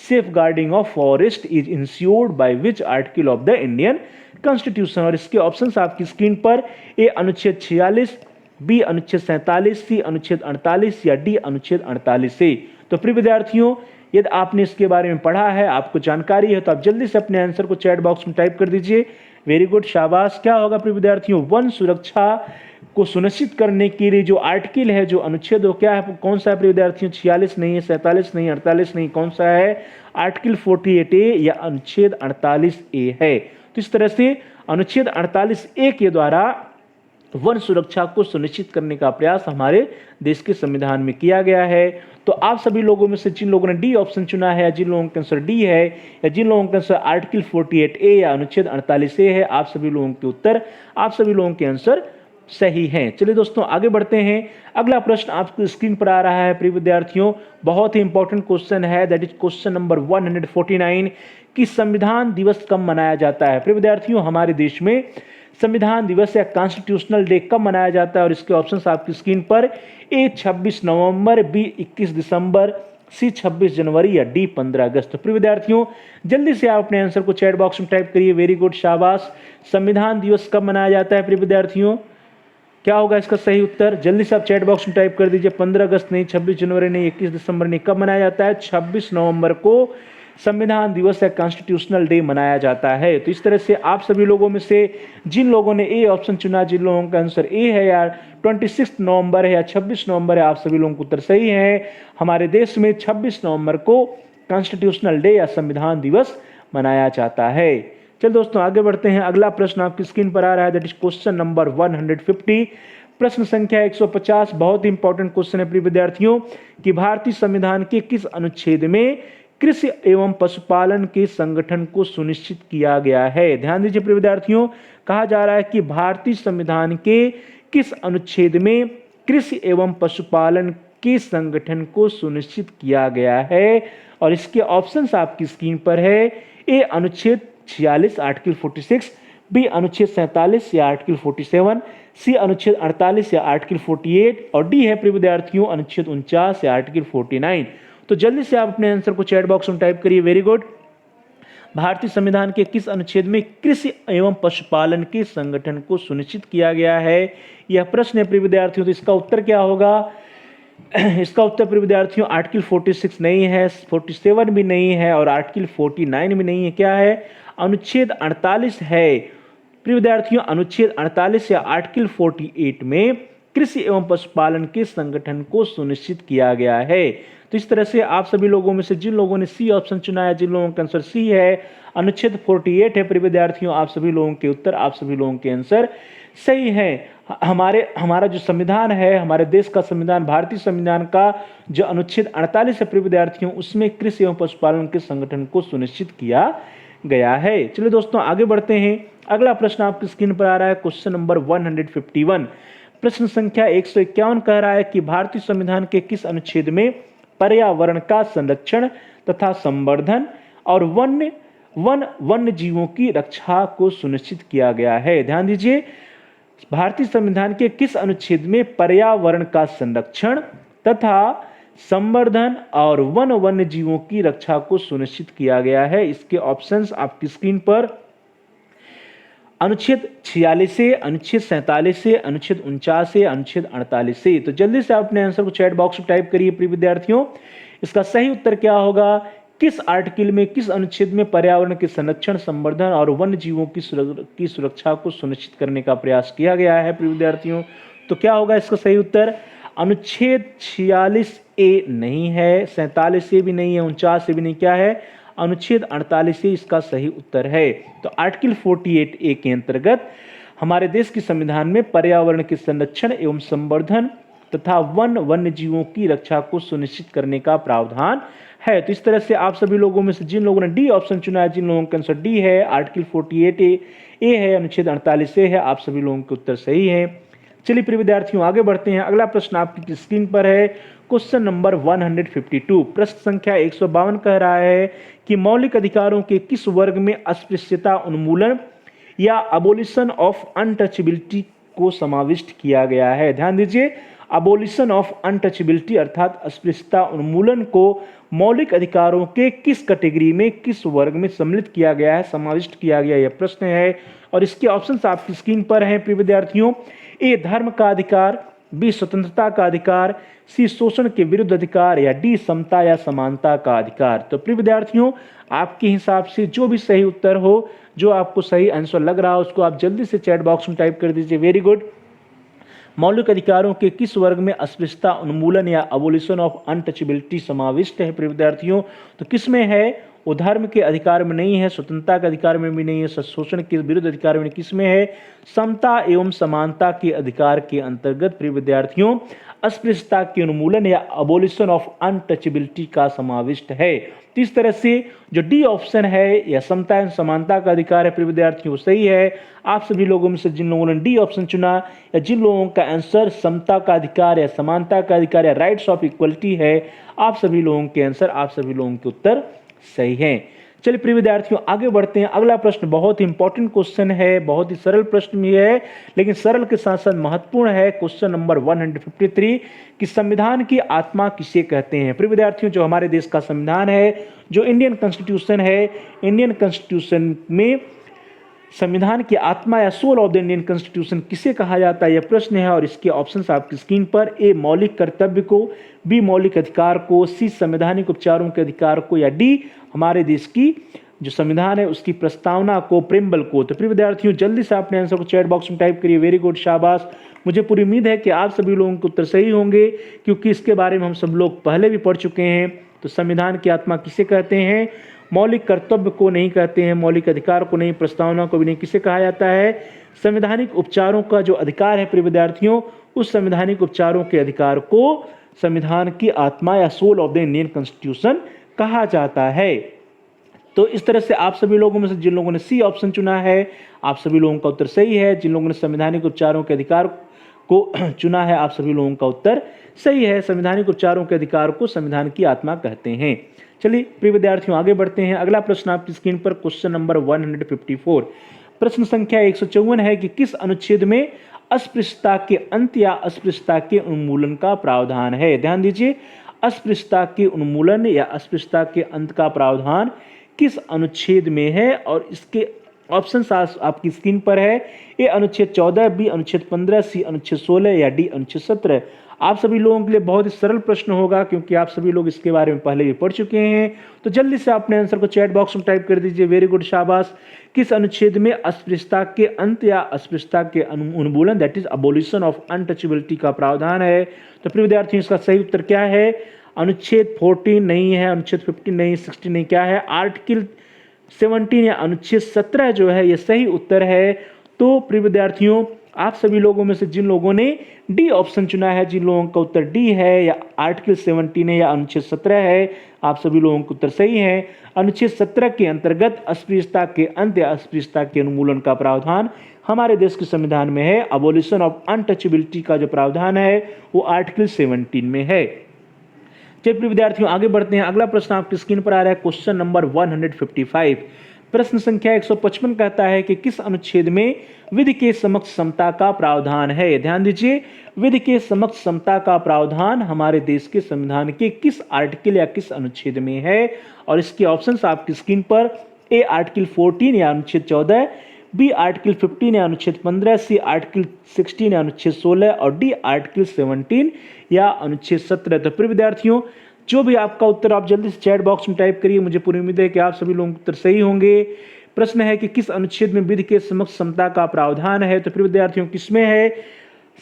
Safeguarding of forest is ensured by which article of the Indian constitution. और इसके ऑप्शंस आपकी स्क्रीन पर। ए अनुच्छेद 46, बी अनुच्छेद 47, सी अनुच्छेद 48 या डी अनुच्छेद 48 से। तो प्रिय विद्यार्थियों यदि आपने इसके बारे में पढ़ा है, आपको जानकारी है, तो आप जल्दी से अपने आंसर को चैट बॉक्स में टाइप कर दीजिए। वेरी गुड, शाबाश। क्या होगा प्रिय विद्यार्थियों? वन सुरक्षा को सुनिश्चित करने के लिए जो आर्टिकल है, जो अनुच्छेद, वो क्या है, कौन सा है प्रिय विद्यार्थियों? 46 नहीं है, 47 नहीं, 48 नहीं, कौन सा है? आर्टिकल 48A या अनुच्छेद 48A है। तो इस तरह से अनुच्छेद 48A के द्वारा वन सुरक्षा को सुनिश्चित करने का प्रयास हमारे देश के संविधान में किया गया है। तो आप सभी लोगों में से जिन लोगों ने डी ऑप्शन चुना है, या जिन लोगों का आंसर डी है, या जिन लोगों का आंसर आर्टिकल 48A या अनुच्छेद 48A है, आप सभी लोगों के उत्तर, आप सभी लोगों के आंसर सही हैं। चलिए दोस्तों आगे बढ़ते हैं। अगला प्रश्न आपको स्क्रीन पर आ रहा है प्रिय विद्यार्थियों, बहुत ही इंपॉर्टेंट क्वेश्चन है, दैट इज क्वेश्चन नंबर 149 कि संविधान दिवस कब मनाया जाता है। प्रिय विद्यार्थियों, हमारे देश में संविधान दिवस या कॉन्स्टिट्यूशनल डे कब मनाया जाता है, और इसके ऑप्शंस आपकी स्क्रीन पर। ए 26 नवंबर, बी 21 दिसंबर, सी 26 जनवरी या डी 15 अगस्त। तो प्रिय विद्यार्थियों जल्दी से आप अपने आंसर को चैट बॉक्स में टाइप करिए। वेरी गुड, शाबाश। संविधान दिवस कब मनाया जाता है प्रिय विद्यार्थियों? क्या होगा इसका सही उत्तर? जल्दी से आप चैट बॉक्स में टाइप कर दीजिए। 15 अगस्त नहीं, 26 जनवरी नहीं, 21 दिसंबर नहीं, कब मनाया जाता है? 26 नवंबर को संविधान दिवस या कॉन्स्टिट्यूशनल डे मनाया जाता है। तो इस तरह से आप सभी लोगों में से जिन लोगों ने ए ऑप्शन चुना, जिन लोगों का आंसर ए है या 26 नवंबर है या 26 नवंबर है, आप सभी लोगों का उत्तर सही है। हमारे देश में 26 नवंबर को कॉन्स्टिट्यूशनल डे या संविधान दिवस मनाया जाता है। चल दोस्तों आगे बढ़ते हैं। अगला प्रश्न आपकी स्क्रीन पर आ रहा है, दैट इज क्वेश्चन नंबर 150, प्रश्न संख्या 150। बहुत ही इंपॉर्टेंट क्वेश्चन है प्रिय विद्यार्थियों कि भारतीय संविधान के किस अनुच्छेद में कृषि एवं पशुपालन के संगठन को सुनिश्चित किया गया है? ध्यान दीजिए प्रिय विद्यार्थियों, कहा जा रहा है कि भारतीय संविधान के किस अनुच्छेद में कृषि एवं पशुपालन के संगठन को सुनिश्चित किया गया है, और इसके ऑप्शंस आपकी स्क्रीन पर है। ए अनुच्छेद 46 आर्टिकल 46, बी अनुच्छेद 47 या आर्टिकल 47, सी अनुच्छेद 48 या आर्टिकल 48, और डी है प्रिय विद्यार्थियों अनुच्छेद 49 या आर्टिकल 49। तो जल्दी से आप अपने आंसर को चैट बॉक्स में टाइप करिए। Very good. भारतीय संविधान के किस अनुच्छेद में कृषि एवं पशुपालन के संगठन को सुनिश्चित किया गया है, यह प्रश्न है प्रिय विद्यार्थियों। तो इसका उत्तर क्या होगा? इसका उत्तर प्रिय विद्यार्थियों आर्टिकल 46 नहीं है, 47 भी नहीं है, और आर्टिकल 49 भी नहीं है। क्या है? अनुच्छेद 48 है प्रिय विद्यार्थियों। अनुच्छेद 48 या आर्टिकल 48 में कृषि एवं पशुपालन के संगठन को सुनिश्चित किया गया है। तो इस तरह से आप सभी लोगों में से जिन लोगों ने सी ऑप्शन चुना है, जिन लोगों का आंसर सी है, अनुच्छेद 48 है प्रिय विद्यार्थियों, आप सभी लोगों के उत्तर, आप सभी लोगों के आंसर सही है। हमारा जो संविधान है, हमारे देश का संविधान, भारतीय संविधान का जो अनुच्छेद 48 है प्रिय विद्यार्थियों, उसमें कृषि एवं पशुपालन के संगठन को सुनिश्चित किया गया है। चलिए दोस्तों आगे बढ़ते हैं। अगला प्रश्न आपकी स्क्रीन पर आ रहा है, क्वेश्चन नंबर 151, प्रश्न संख्या 151 कह रहा है कि भारतीय संविधान के किस अनुच्छेद में पर्यावरण का संरक्षण तथा संवर्धन और वन्य जीवों की रक्षा को सुनिश्चित किया गया है? ध्यान दीजिए, भारतीय संविधान के किस अनुच्छेद में पर्यावरण का संरक्षण तथा संवर्धन और वन्य जीवों की रक्षा को सुनिश्चित किया गया है? इसके ऑप्शंस आपकी स्क्रीन पर। अनुच्छेद 46 से, अनुच्छेद 47 से, अनुच्छेद 49 से, अनुच्छेद 48 से। तो जल्दी से आप अपने आंसर को चैट बॉक्स में टाइप करिए प्रिय विद्यार्थियों। इसका सही उत्तर क्या होगा? किस आर्टिकल में, किस अनुच्छेद में पर्यावरण के संरक्षण, संवर्धन और वन्य जीवों की सुरक्षा को सुनिश्चित करने का प्रयास किया गया है प्रिय विद्यार्थियों? तो क्या होगा इसका सही उत्तर? अनुच्छेद 46A नहीं है, 47 से भी नहीं है, 49 से भी नहीं। क्या है? अनुच्छेद 48 से इसका सही उत्तर है। तो आर्टिकल 48A के अंतर्गत हमारे देश के संविधान में पर्यावरण के संरक्षण एवं संवर्धन तथा वन्य जीवों की रक्षा को सुनिश्चित करने का प्रावधान है। तो इस तरह से आप सभी लोगों में से जिन लोगों ने डी ऑप्शन चुना है, जिन लोगों का आंसर डी है, आर्टिकल 48A है, अनुच्छेद 48 है, आप सभी लोगों के उत्तर सही है। चलिए प्रिय विद्यार्थियों आगे बढ़ते हैं। अगला प्रश्न आपकी स्क्रीन पर है, क्वेश्चन नंबर 152, प्रश्न संख्या 152 कह रहा है कि मौलिक अधिकारों के किस वर्ग में अस्पृश्यता उन्मूलन या अबोलिशन ऑफ अनटचेबिलिटी को समाविष्ट किया गया है? ध्यान दीजिए, अबोलिशन ऑफ अनटचेबिलिटी अर्थात अस्पृश्यता उन्मूलन को मौलिक अधिकारों के किस कैटेगरी में, किस वर्ग में सम्मिलित किया गया है, समाविष्ट किया गया, यह प्रश्न है। और इसके ऑप्शंस आपकी स्क्रीन पर हैं प्रिय विद्यार्थियों। ए धर्म का अधिकार, बी स्वतंत्रता का अधिकार, सी शोषण के विरुद्ध अधिकार, या डी समता या समानता का अधिकार। तो प्रिय विद्यार्थियों, आपके हिसाब से जो भी सही उत्तर हो, जो आपको सही आंसर लग रहा हो, उसको आप जल्दी से चैट बॉक्स में टाइप कर दीजिए। Very good. मौलिक अधिकारों के किस वर्ग में अस्पृश्यता उन्मूलन या अबोलिशन ऑफ अनटचेबिलिटी समाविष्ट है प्रिय विद्यार्थियों? तो किस में है? वो धर्म के अधिकार में नहीं है, स्वतंत्रता के अधिकार में भी नहीं है, शोषण के विरुद्ध अधिकार में किस में है? समता एवं समानता के अधिकार के अंतर्गत प्रिय विद्यार्थियों अस्पृश्यता के उन्मूलन या अबोलिशन ऑफ अनटचेबिलिटी का समाविष्ट है। तो इस तरह से जो डी ऑप्शन है या समता एवं समानता का अधिकार है प्रिय विद्यार्थियों सही है। आप सभी लोगों में से जिन लोगों ने डी ऑप्शन चुना या जिन लोगों का आंसर समता का अधिकार या समानता का अधिकार या राइट्स ऑफ इक्वलिटी है, आप सभी लोगों के आंसर, आप सभी लोगों के उत्तर सही हैं। चलिए प्रिय विद्यार्थियों आगे बढ़ते हैं। अगला प्रश्न बहुत ही इंपॉर्टेंट क्वेश्चन है, बहुत ही सरल प्रश्न भी है, लेकिन सरल के साथ साथ महत्वपूर्ण है। क्वेश्चन नंबर 153 कि संविधान की आत्मा किसे कहते हैं? प्रिय विद्यार्थियों, जो हमारे देश का संविधान है, जो इंडियन कॉन्स्टिट्यूशन है, इंडियन कॉन्स्टिट्यूशन में संविधान की आत्मा या soul of the Indian constitution किसे कहा जाता है? यह प्रश्न है और इसके ऑप्शंस आपकी स्क्रीन पर। ए मौलिक कर्तव्य को, बी मौलिक अधिकार को, सी संवैधानिक उपचारों के अधिकार को, या डी हमारे देश की जो संविधान है उसकी प्रस्तावना को, प्रेम्बल को। तो प्रिय विद्यार्थियों जल्दी से अपने आंसर को चैट बॉक्स में टाइप करिए। वेरी गुड, शाबाश। मुझे पूरी उम्मीद है कि आप सभी लोगों के उत्तर सही होंगे, क्योंकि इसके बारे में हम सब लोग पहले भी पढ़ चुके हैं। तो संविधान की आत्मा किसे कहते हैं? मौलिक कर्तव्य को नहीं कहते हैं, मौलिक अधिकार को नहीं, प्रस्तावना को भी नहीं। किसे कहा जाता है? संवैधानिक उपचारों का जो अधिकार है प्रिय विद्यार्थियों, उस संवैधानिक उपचारों के अधिकार को संविधान की आत्मा या soul of the Indian constitution कहा जाता है। तो इस तरह से आप सभी लोगों में से जिन लोगों ने सी ऑप्शन चुना है, आप सभी लोगों का उत्तर सही है। जिन लोगों ने संवैधानिक उपचारों के अधिकार को चुना है, आप सभी लोगों का उत्तर सही है। संवैधानिक उपचारों के अधिकार को संविधान की आत्मा कहते हैं। चलिए प्रिय विद्यार्थियों आगे बढ़ते हैं। अगला प्रश्न आपकी स्क्रीन पर क्वेश्चन नंबर 154, प्रश्न संख्या 154 है कि किस अनुच्छेद में अस्पृश्यता के अंत या अस्पृश्यता के उन्मूलन का प्रावधान है? ध्यान दीजिए, अस्पृश्यता के उन्मूलन या अस्पृश्यता के अंत का प्रावधान किस अनुच्छेद में है? और इसके ऑप्शंस आपकी स्क्रीन पर है। ए अनुच्छेद 14, बी अनुच्छेद 15, सी अनुच्छेद 16, या डी अनुच्छेद 17। आप सभी लोगों के लिए बहुत ही सरल प्रश्न होगा, क्योंकि आप सभी लोग इसके बारे में पहले भी पढ़ चुके हैं। तो जल्दी से अपने आंसर को चैट बॉक्स में टाइप कर दीजिए। वेरी गुड, शाबाश। किस अनुच्छेद में अस्पृश्यता के अंत या अस्पृश्यता के उन्मूलन, that is abolition of untouchability का प्रावधान है? तो प्रिय विद्यार्थियों इसका सही उत्तर क्या है? अनुच्छेद 14 नहीं है, अनुच्छेद 15 नहीं, 16 नहीं, क्या है? आर्टिकल 17 या अनुच्छेद 17 जो है ये सही उत्तर है। तो प्रिय विद्यार्थियों आप सभी लोगों में से जिन लोगों ने डी ऑप्शन चुना है, जिन लोगों का उत्तर डी है या आर्टिकल 17 है या अनुच्छेद 17 है, आप सभी लोगों का उत्तर सही है। अनुच्छेद 17 के अंतर्गत अस्पृश्यता के अंत या अस्पृश्यता के उन्मूलन का प्रावधान हमारे देश के संविधान में है। अबोलिशन ऑफ अनटचेबिलिटी का जो प्रावधान है वो आर्टिकल 17 में है। चलिए प्रिय विद्यार्थियों आगे बढ़ते हैं। अगला प्रश्न आपकी स्क्रीन पर आ रहा है क्वेश्चन नंबर 155, प्रश्न संख्या 155 कहता है कि किस अनुच्छेद में विधि के समक्ष समता का प्रावधान है? ध्यान दीजिए, विधि के समक्ष समता का प्रावधान हमारे देश के संविधान के किस आर्टिकल या किस अनुच्छेद में है? और इसके ऑप्शंस आपकी स्क्रीन पर। ए आर्टिकल 14 या अनुच्छेद 14, बी आर्टिकल 15 या अनुच्छेद 15, सी आर्टिकल 16 या अनुच्छेद 16, और डी आर्टिकल 17 या अनुच्छेद 17। तो प्रिय विद्यार्थियों जो भी आपका उत्तर आप जल्दी से चैट बॉक्स में टाइप करिए। मुझे पूरी उम्मीद है कि आप सभी लोगों के उत्तर सही होंगे। प्रश्न है कि किस अनुच्छेद में विधि के समक्ष समता का प्रावधान है? तो प्रिय विद्यार्थियों किसमें है?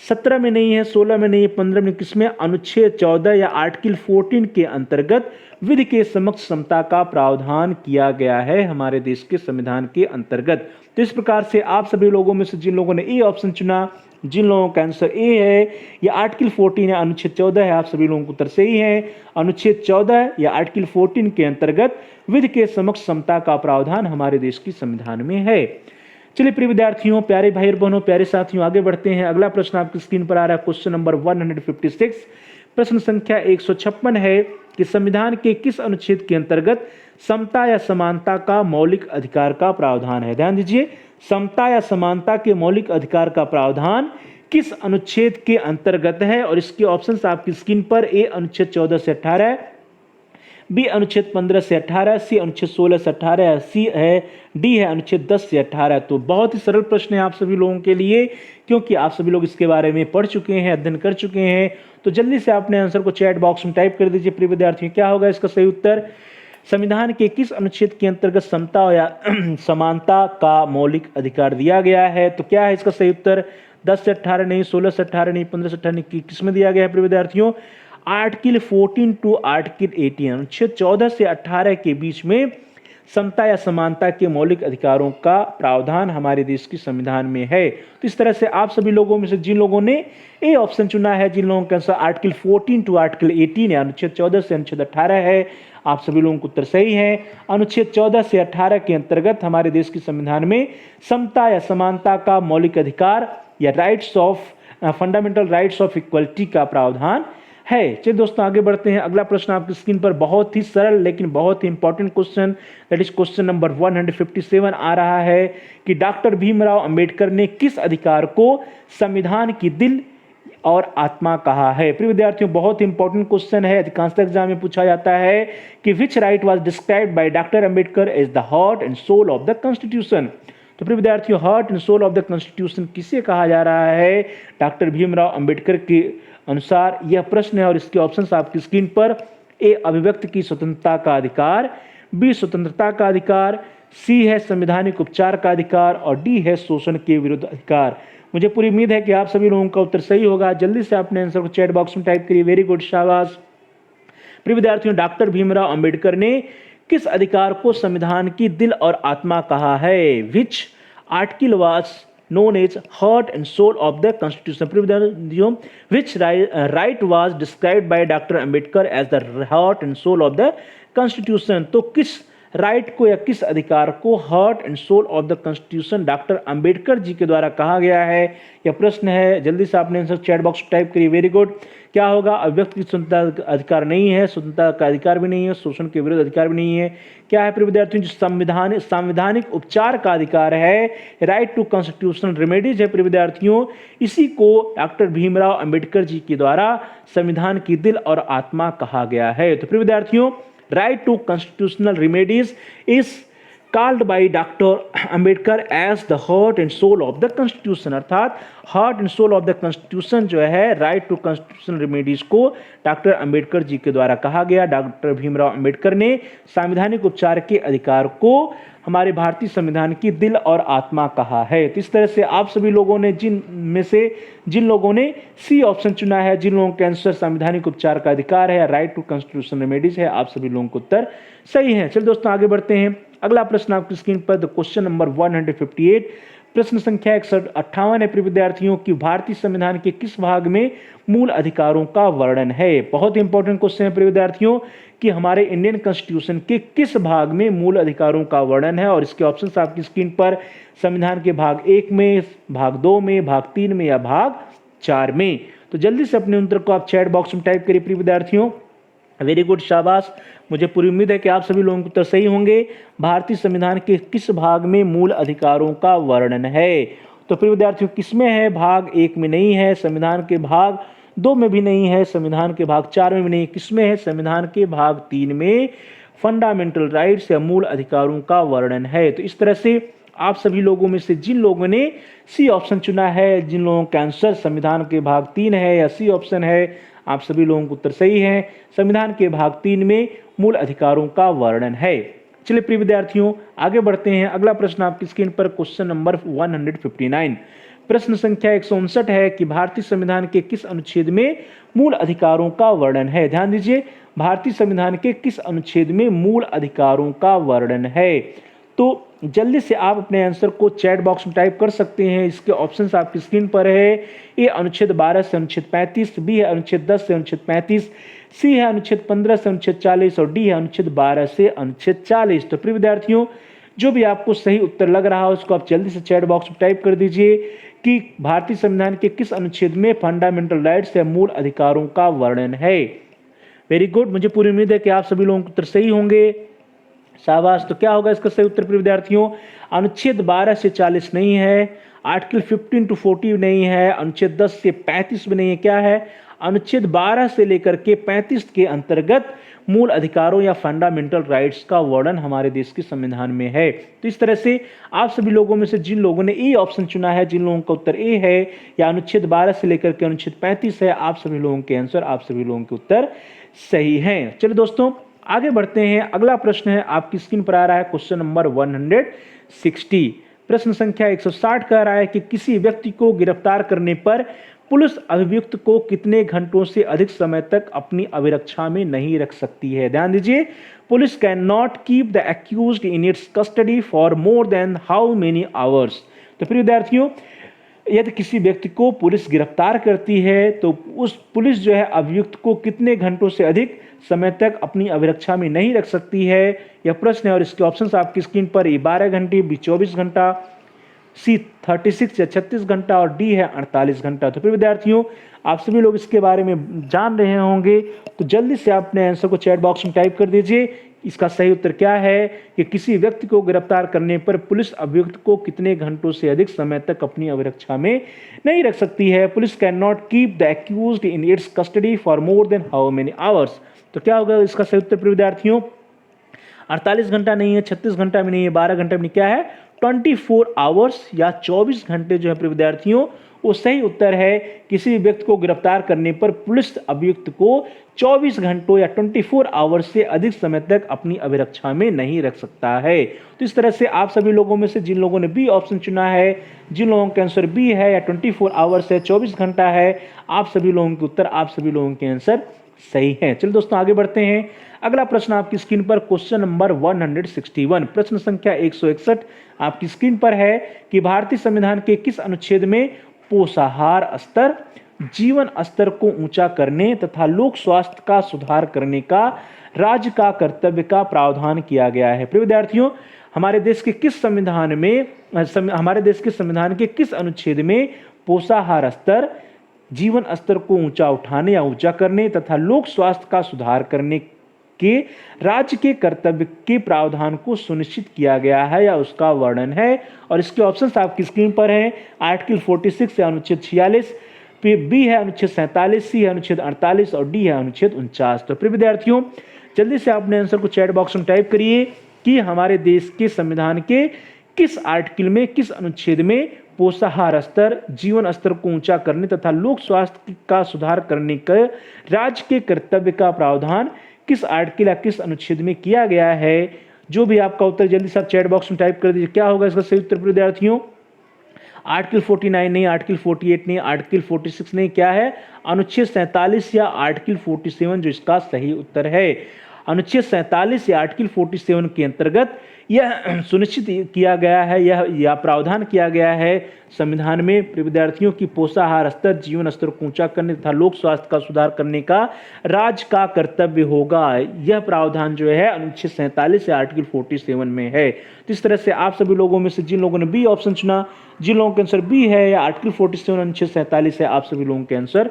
17 में नहीं है, 16 में नहीं है, 15 में, किसमें? अनुच्छेद 14 या आर्टिकल 14 के अंतर्गत विधि के समक्ष समता का प्रावधान किया गया है हमारे देश के संविधान के अंतर्गत। तो इस प्रकार से आप सभी लोगों में से जिन लोगों ने ए ऑप्शन चुना, जिन लोगों का आंसर ए है या आर्टिकल 14 या अनुच्छेद 14 है, आप सभी लोगों को उत्तर सही है। अनुच्छेद 14 या आर्टिकल 14 के अंतर्गत विधि के समक्ष समता का प्रावधान हमारे देश की संविधान में है। चलिए प्रिय विद्यार्थियों, प्यारे भाई और बहनों, प्यारे साथियों, आगे बढ़ते हैं। अगला प्रश्न आपकी स्क्रीन पर आ रहा है क्वेश्चन नंबर 156, प्रश्न संख्या 156 है कि संविधान के किस अनुच्छेद के अंतर्गत समता या समानता का मौलिक अधिकार का प्रावधान है? ध्यान दीजिए, समता या समानता के मौलिक अधिकार का प्रावधान किस अनुच्छेद के अंतर्गत है? और इसके ऑप्शंस आपकी स्क्रीन पर। ए अनुच्छेद 14 से 18, बी अनुच्छेद 15 से 18, सी अनुच्छेद 16 से 18, सी है डी है अनुच्छेद 10 से 18। तो बहुत ही सरल प्रश्न है आप सभी लोगों के लिए, क्योंकि आप सभी लोग इसके बारे में पढ़ चुके हैं, अध्ययन कर चुके हैं। तो जल्दी से आपने आंसर को चैट बॉक्स में टाइप कर दीजिए प्रिय विद्यार्थियों। क्या होगा इसका सही उत्तर? संविधान के किस अनुच्छेद के अंतर्गत समता या समानता का मौलिक अधिकार दिया गया है? तो क्या है इसका सही उत्तर? 10 से 18 नहीं, 16 से 18 नहीं, 15 से 18 नहीं, किस में दिया गया है प्रिय विद्यार्थियों? आर्टिकल 14 टू आर्टिकल 18, अनुच्छेद 14 से 18 के बीच में समता या समानता के मौलिक अधिकारों का प्रावधान हमारे देश के संविधान में है। तो इस तरह से आप सभी लोगों में से जिन लोगों ने ए ऑप्शन चुना है, जिन लोगों का आंसर आर्टिकल 14 टू आर्टिकल 18 या अनुच्छेद 14 से अनुच्छेद 18 है, आप सभी लोगों को उत्तर सही है। अनुच्छेद 14 से 18 के अंतर्गत हमारे देश के संविधान में समता या समानता का मौलिक अधिकार या rights of fundamental rights of equality का प्रावधान है। चलिए दोस्तों आगे बढ़ते हैं। अगला प्रश्न आपकी स्क्रीन पर बहुत ही सरल लेकिन बहुत ही important question, that is question number 157 आ रहा है कि डॉक्टर भीमराव अंबेडकर ने किस अधिकार को संविधान की दिल और आत्मा कहा है? प्रिय विद्यार्थियों बहुत ही इंपॉर्टेंट क्वेश्चन है, अधिकांश एग्जाम में पूछा जाता है कि which right was described by doctor Ambedkar as the heart and soul of the constitution. तो प्रिय विद्यार्थियों heart and soul of the constitution किसे कहा जा रहा है? डॉक्टर भीमराव अंबेडकर के अनुसार यह प्रश्न है और इसके ऑप्शंस आपकी स्क्रीन पर। ए अभिव्यक्ति की स्वतंत्रता का अधिकार, बी स्वतंत्रता का अधिकार, सी है संवैधानिक उपचार का अधिकार और डी है शोषण के विरुद्ध अधिकार। मुझे पूरी उम्मीद है कि आप सभी लोगों का उत्तर सही होगा। जल्दी से अपने आंसर को चैट बॉक्स में टाइप करिए। वेरी गुड, शाबाश। प्रिय विद्यार्थियों डॉक्टर भीमराव अंबेडकर ने किस अधिकार को संविधान की दिल और आत्मा कहा है? Which article was known as heart and soul of the constitution, which right was described by Dr. Ambedkar as the heart and soul of the constitution। तो किस राइट को या किस अधिकार को heart and soul of the constitution doctor Ambedkar ji के द्वारा कहा गया है? यह प्रश्न है, जल्दी से आपने आंसर चैट बॉक्स में टाइप करिए। Very good. क्या होगा? अभिव्यक्ति की स्वतंत्रता का अधिकार नहीं है, स्वतंत्रता का अधिकार भी नहीं है, शोषण के विरुद्ध अधिकार भी नहीं है। क्या है प्रिय विद्यार्थियों? जो संवैधानिक उपचार का अधिकार है, राइट टू कॉन्स्टिट्यूशनल रेमेडीज है प्रिय विद्यार्थियों, इसी को डॉक्टर भीमराव अंबेडकर जी के द्वारा संविधान की दिल और आत्मा कहा गया है। तो प्रिय विद्यार्थियों right to constitutional remedies is called by doctor Ambedkar as the heart and soul of the constitution, अर्थात heart and soul of the constitution जो है राइट टू कॉन्स्टिट्यूशनल रेमेडीज को डॉक्टर अंबेडकर जी के द्वारा कहा गया। डॉक्टर भीमराव अंबेडकर ने संवैधानिक उपचार के अधिकार को हमारे भारतीय संविधान की दिल और आत्मा कहा है। तो इस तरह से आप सभी लोगों ने जिन लोगों ने सी ऑप्शन चुना है, जिन लोगों का आंसर संवैधानिक उपचार का अधिकार है, राइट टू कॉन्स्टिट्यूशनल रेमेडीज है, आप सभी लोगों को उत्तर सही है। चलिए दोस्तों आगे बढ़ते हैं। अगला प्रश्न आपकी स्क्रीन पर द क्वेश्चन नंबर 158, प्रश्न संख्या 158 है प्रिय विद्यार्थियों की भारतीय संविधान के किस भाग में मूल अधिकारों का वर्णन है? बहुत इंपॉर्टेंट क्वेश्चन है प्रिय विद्यार्थियों कि हमारे इंडियन कॉन्स्टिट्यूशन के किस भाग में मूल अधिकारों का वर्णन है, और इसके ऑप्शंस आपकी स्क्रीन पर संविधान के भाग 1 में, भाग 2 में, भाग 3 में या भाग 4 में। तो जल्दी से अपने उत्तर को आप चैट बॉक्स में टाइप करिए प्रिय विद्यार्थियों। वेरी गुड, शाबाश। मुझे पूरी उम्मीद है कि आप सभी लोगों को उत्तर सही होंगे। भारतीय संविधान के किस भाग में मूल अधिकारों का वर्णन है? तो प्रिय विद्यार्थियों किसमें है? भाग 1 में नहीं है, संविधान के भाग 2 में भी नहीं है, संविधान के भाग 4 में भी नहीं, किसमें है? संविधान के भाग 3 में फंडामेंटल राइट्स या मूल अधिकारों का वर्णन है। तो इस तरह से आप सभी लोगों में से जिन लोगों ने सी ऑप्शन चुना है, जिन लोगों का आंसर संविधान के भाग 3 है या सी ऑप्शन है, आप सभी लोगों को उत्तर सही है। संविधान के भाग 3 में मूल अधिकारों का वर्णन है। चलिए प्रिय विद्यार्थियों आगे बढ़ते हैं। अगला प्रश्न आपकी स्क्रीन पर क्वेश्चन नंबर 159, प्रश्न संख्या 159 है कि भारतीय संविधान के किस अनुच्छेद में मूल अधिकारों का वर्णन है? ध्यान दीजिए, भारतीय संविधान के किस अनुच्छेद में मूल अधिकारों का वर्णन है? तो जल्दी से आप अपने आंसर को चैट बॉक्स में टाइप कर सकते हैं। इसके ऑप्शंस आपकी स्क्रीन पर है। ए अनुच्छेद 12 से अनुच्छेद 35, बी है अनुच्छेद 10 से अनुच्छेद 35, सी है अनुच्छेद 15 से अनुच्छेद 40 और डी है अनुच्छेद 12 से अनुच्छेद 40। तो प्रिय विद्यार्थियों जो भी आपको सही उत्तर लग रहा हो उसको आप जल्दी से चैट बॉक्स में टाइप कर दीजिए कि भारतीय संविधान के किस अनुच्छेद में फंडामेंटल राइट्स या मूल अधिकारों का वर्णन है। वेरी गुड, मुझे पूरी उम्मीद है कि आप सभी लोगों के उत्तर सही होंगे। शाबाश। तो क्या होगा इसका सही उत्तर प्रिय विद्यार्थियों? अनुच्छेद 12 से 40 नहीं है, आर्टिकल 15 टू 40 नहीं है, अनुच्छेद 10 से 35 भी नहीं है, क्या है? अनुच्छेद 12 से लेकर के 35 के अंतर्गत मूल अधिकारों या फंडामेंटल राइट्स का वर्णन हमारे देश के संविधान में है। तो इस तरह से आप सभी लोगों में से जिन लोगों ने ए ऑप्शन चुना है, जिन लोगों का उत्तर ए है या अनुच्छेद 12 से लेकर के अनुच्छेद 35 है, आप सभी लोगों के आंसर, आप सभी लोगों के उत्तर सही हैं। चलिए दोस्तों आगे बढ़ते हैं। अगला प्रश्न है आपकी स्क्रीन पर आ रहा है क्वेश्चन नंबर 160। प्रश्न संख्या 160 कह रहा है कि किसी व्यक्ति को गिरफ्तार करने पर पुलिस अभियुक्त को कितने घंटों से अधिक समय तक अपनी अभिरक्षा में नहीं रख सकती है। ध्यान दीजिए, police can not keep the accused in its custody for more than how many hours. तो प्रिय विद्यार्थियों, यदि किसी व्यक्ति को पुलिस गिरफ्तार करती है तो उस पुलिस जो है अभियुक्त को कितने घंटों से अधिक समय तक अपनी अभिरक्षा में नहीं रख सकती है, यह प्रश्न है। और इसके ऑप्शंस आपकी स्क्रीन पर, ए 12 घंटे, बी 24 घंटा, सी 36 या 36 घंटा और डी है 48 घंटा। तो फिर विद्यार्थियों आप सभी लोग इसके बारे में जान रहे होंगे, तो जल्दी से अपने आंसर को चैट बॉक्स में टाइप कर दीजिए। इसका सही उत्तर क्या है कि किसी व्यक्ति को गिरफ्तार करने पर पुलिस अभियुक्त को कितने घंटों से अधिक समय तक अपनी अभिरक्षा में नहीं रख सकती है। Police can not keep the accused in its custody for more than how many hours. तो क्या होगा इसका सही उत्तर विद्यार्थियों? 48 घंटा नहीं है, 36 घंटा भी नहीं है, 12 घंटा भी नहीं, क्या है 24 आवर्स या 24 घंटे जो है विद्यार्थियों वो सही उत्तर है। किसी व्यक्ति को गिरफ्तार करने पर पुलिस अभियुक्त को 24 घंटों या 24 आवर्स से अधिक समय तक अपनी अभिरक्षा में नहीं रख सकता है। तो इस तरह से आप सभी लोगों में से जिन लोगों ने बी ऑप्शन चुना है, जिन लोगों का आंसर बी है या 24 आवर्स है, 24 घंटा है, आप सभी लोगों के उत्तर, आप सभी लोगों के आंसर सही है। चलिए दोस्तों आगे बढ़ते हैं। अगला प्रश्न आपकी स्क्रीन पर क्वेश्चन नंबर 161, प्रश्न संख्या 161 आपकी स्क्रीन पर है कि भारतीय संविधान के किस अनुच्छेद में पोषाहार स्तर, जीवन स्तर को ऊंचा करने तथा लोक स्वास्थ्य का सुधार करने का राज्य का कर्तव्य का प्रावधान किया गया है। प्रिय विद्यार्थियों, हमारे देश के किस संविधान में, हमारे देश के संविधान के किस अनुच्छेद में पोषाहार स्तर, जीवन स्तर को ऊंचा उठाने या ऊंचा करने तथा लोक स्वास्थ्य का सुधार करने के राज्य के कर्तव्य के प्रावधान को सुनिश्चित किया गया है या उसका वर्णन है। और इसके ऑप्शंस आपकी स्क्रीन पर हैं। आर्टिकल 46 है अनुच्छेद 46, बी है अनुच्छेद 47, सी है अनुच्छेद 48 और डी है अनुच्छेद 49। तो प्रिय विद्यार्थियों जल्दी से अपने आंसर को चैट बॉक्स में टाइप करिए कि हमारे देश के संविधान के किस आर्टिकल में, किस अनुच्छेद में पोषाहार स्तर, जीवन स्तर को ऊंचा करने तथा लोक स्वास्थ्य का सुधार करने के राज्य के कर्तव्य का प्रावधान किस आर्टिकल या किस अनुच्छेद में किया गया है। जो भी आपका उत्तर जल्दी से आप चैट बॉक्स में टाइप कर दीजिए। क्या होगा इसका सही उत्तर विद्यार्थियों? आर्टिकल 49 नहीं, आर्टिकल 48 नहीं, आर्टिकल 46 नहीं, क्या है अनुच्छेद 47 या आर्टिकल 47 जो इसका सही उत्तर है। अनुच्छेद 47 या आर्टिकल 47 के अंतर्गत यह सुनिश्चित किया गया है, यह प्रावधान किया गया है संविधान में विद्यार्थियों की पोषाहार स्तर, जीवन स्तर को ऊंचा करने तथा लोक स्वास्थ्य का सुधार करने का राज्य का कर्तव्य होगा। यह प्रावधान जो है अनुच्छेद 47 या आर्टिकल 47 में है। तो इस तरह से आप सभी लोगों में से जिन लोगों ने बी ऑप्शन चुना, जिन लोगों के आंसर बी है या आर्टिकल 47 अनुच्छेद 47 है, आप सभी लोगों के आंसर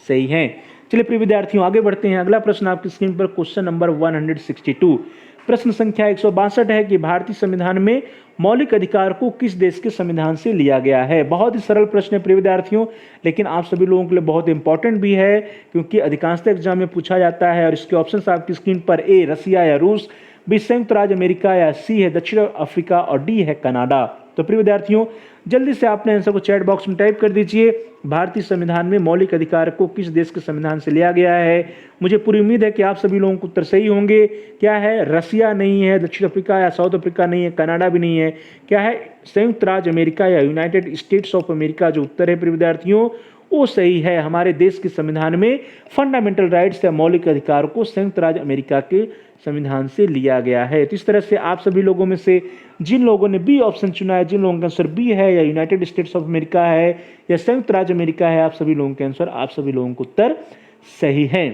सही हैं। चलिए प्रिय विद्यार्थियों आगे बढ़ते हैं। अगला प्रश्न आपकी स्क्रीन पर क्वेश्चन नंबर 162, प्रश्न संख्या 162 है कि भारतीय संविधान में मौलिक अधिकार को किस देश के संविधान से लिया गया है। बहुत ही सरल प्रश्न है प्रिय विद्यार्थियों, लेकिन आप सभी लोगों के लिए बहुत इंपॉर्टेंट भी है क्योंकि अधिकांशतः एग्जाम में पूछा जाता है। और इसके ऑप्शंस आपकी स्क्रीन पर, ए रसिया या रूस, बी संयुक्त राज्य अमेरिका या सी है दक्षिण अफ्रीका और डी है कनाडा। तो प्रिय विद्यार्थियों जल्दी से आपने आंसर को चैट बॉक्स में टाइप कर दीजिए। भारतीय संविधान में मौलिक अधिकार को किस देश के संविधान से लिया गया है। मुझे पूरी उम्मीद है कि आप सभी लोगों को उत्तर सही होंगे। क्या है? रसिया नहीं है, दक्षिण अफ्रीका या साउथ अफ्रीका नहीं है, कनाडा भी नहीं है, क्या है संयुक्त राज्य अमेरिका या यूनाइटेड स्टेट्स ऑफ अमेरिका जो उत्तर है प्रिय विद्यार्थियों वो सही है। हमारे देश के संविधान में फंडामेंटल राइट्स या मौलिक अधिकार को संयुक्त राज्य अमेरिका के संविधान से लिया गया है। तो इस तरह से आप सभी लोगों में से जिन लोगों ने बी ऑप्शन चुना है, जिन लोगों का आंसर बी है या यूनाइटेड स्टेट्स ऑफ अमेरिका है या संयुक्त राज्य अमेरिका है, आप सभी लोगों के आंसर, आप सभी लोगों को उत्तर सही है।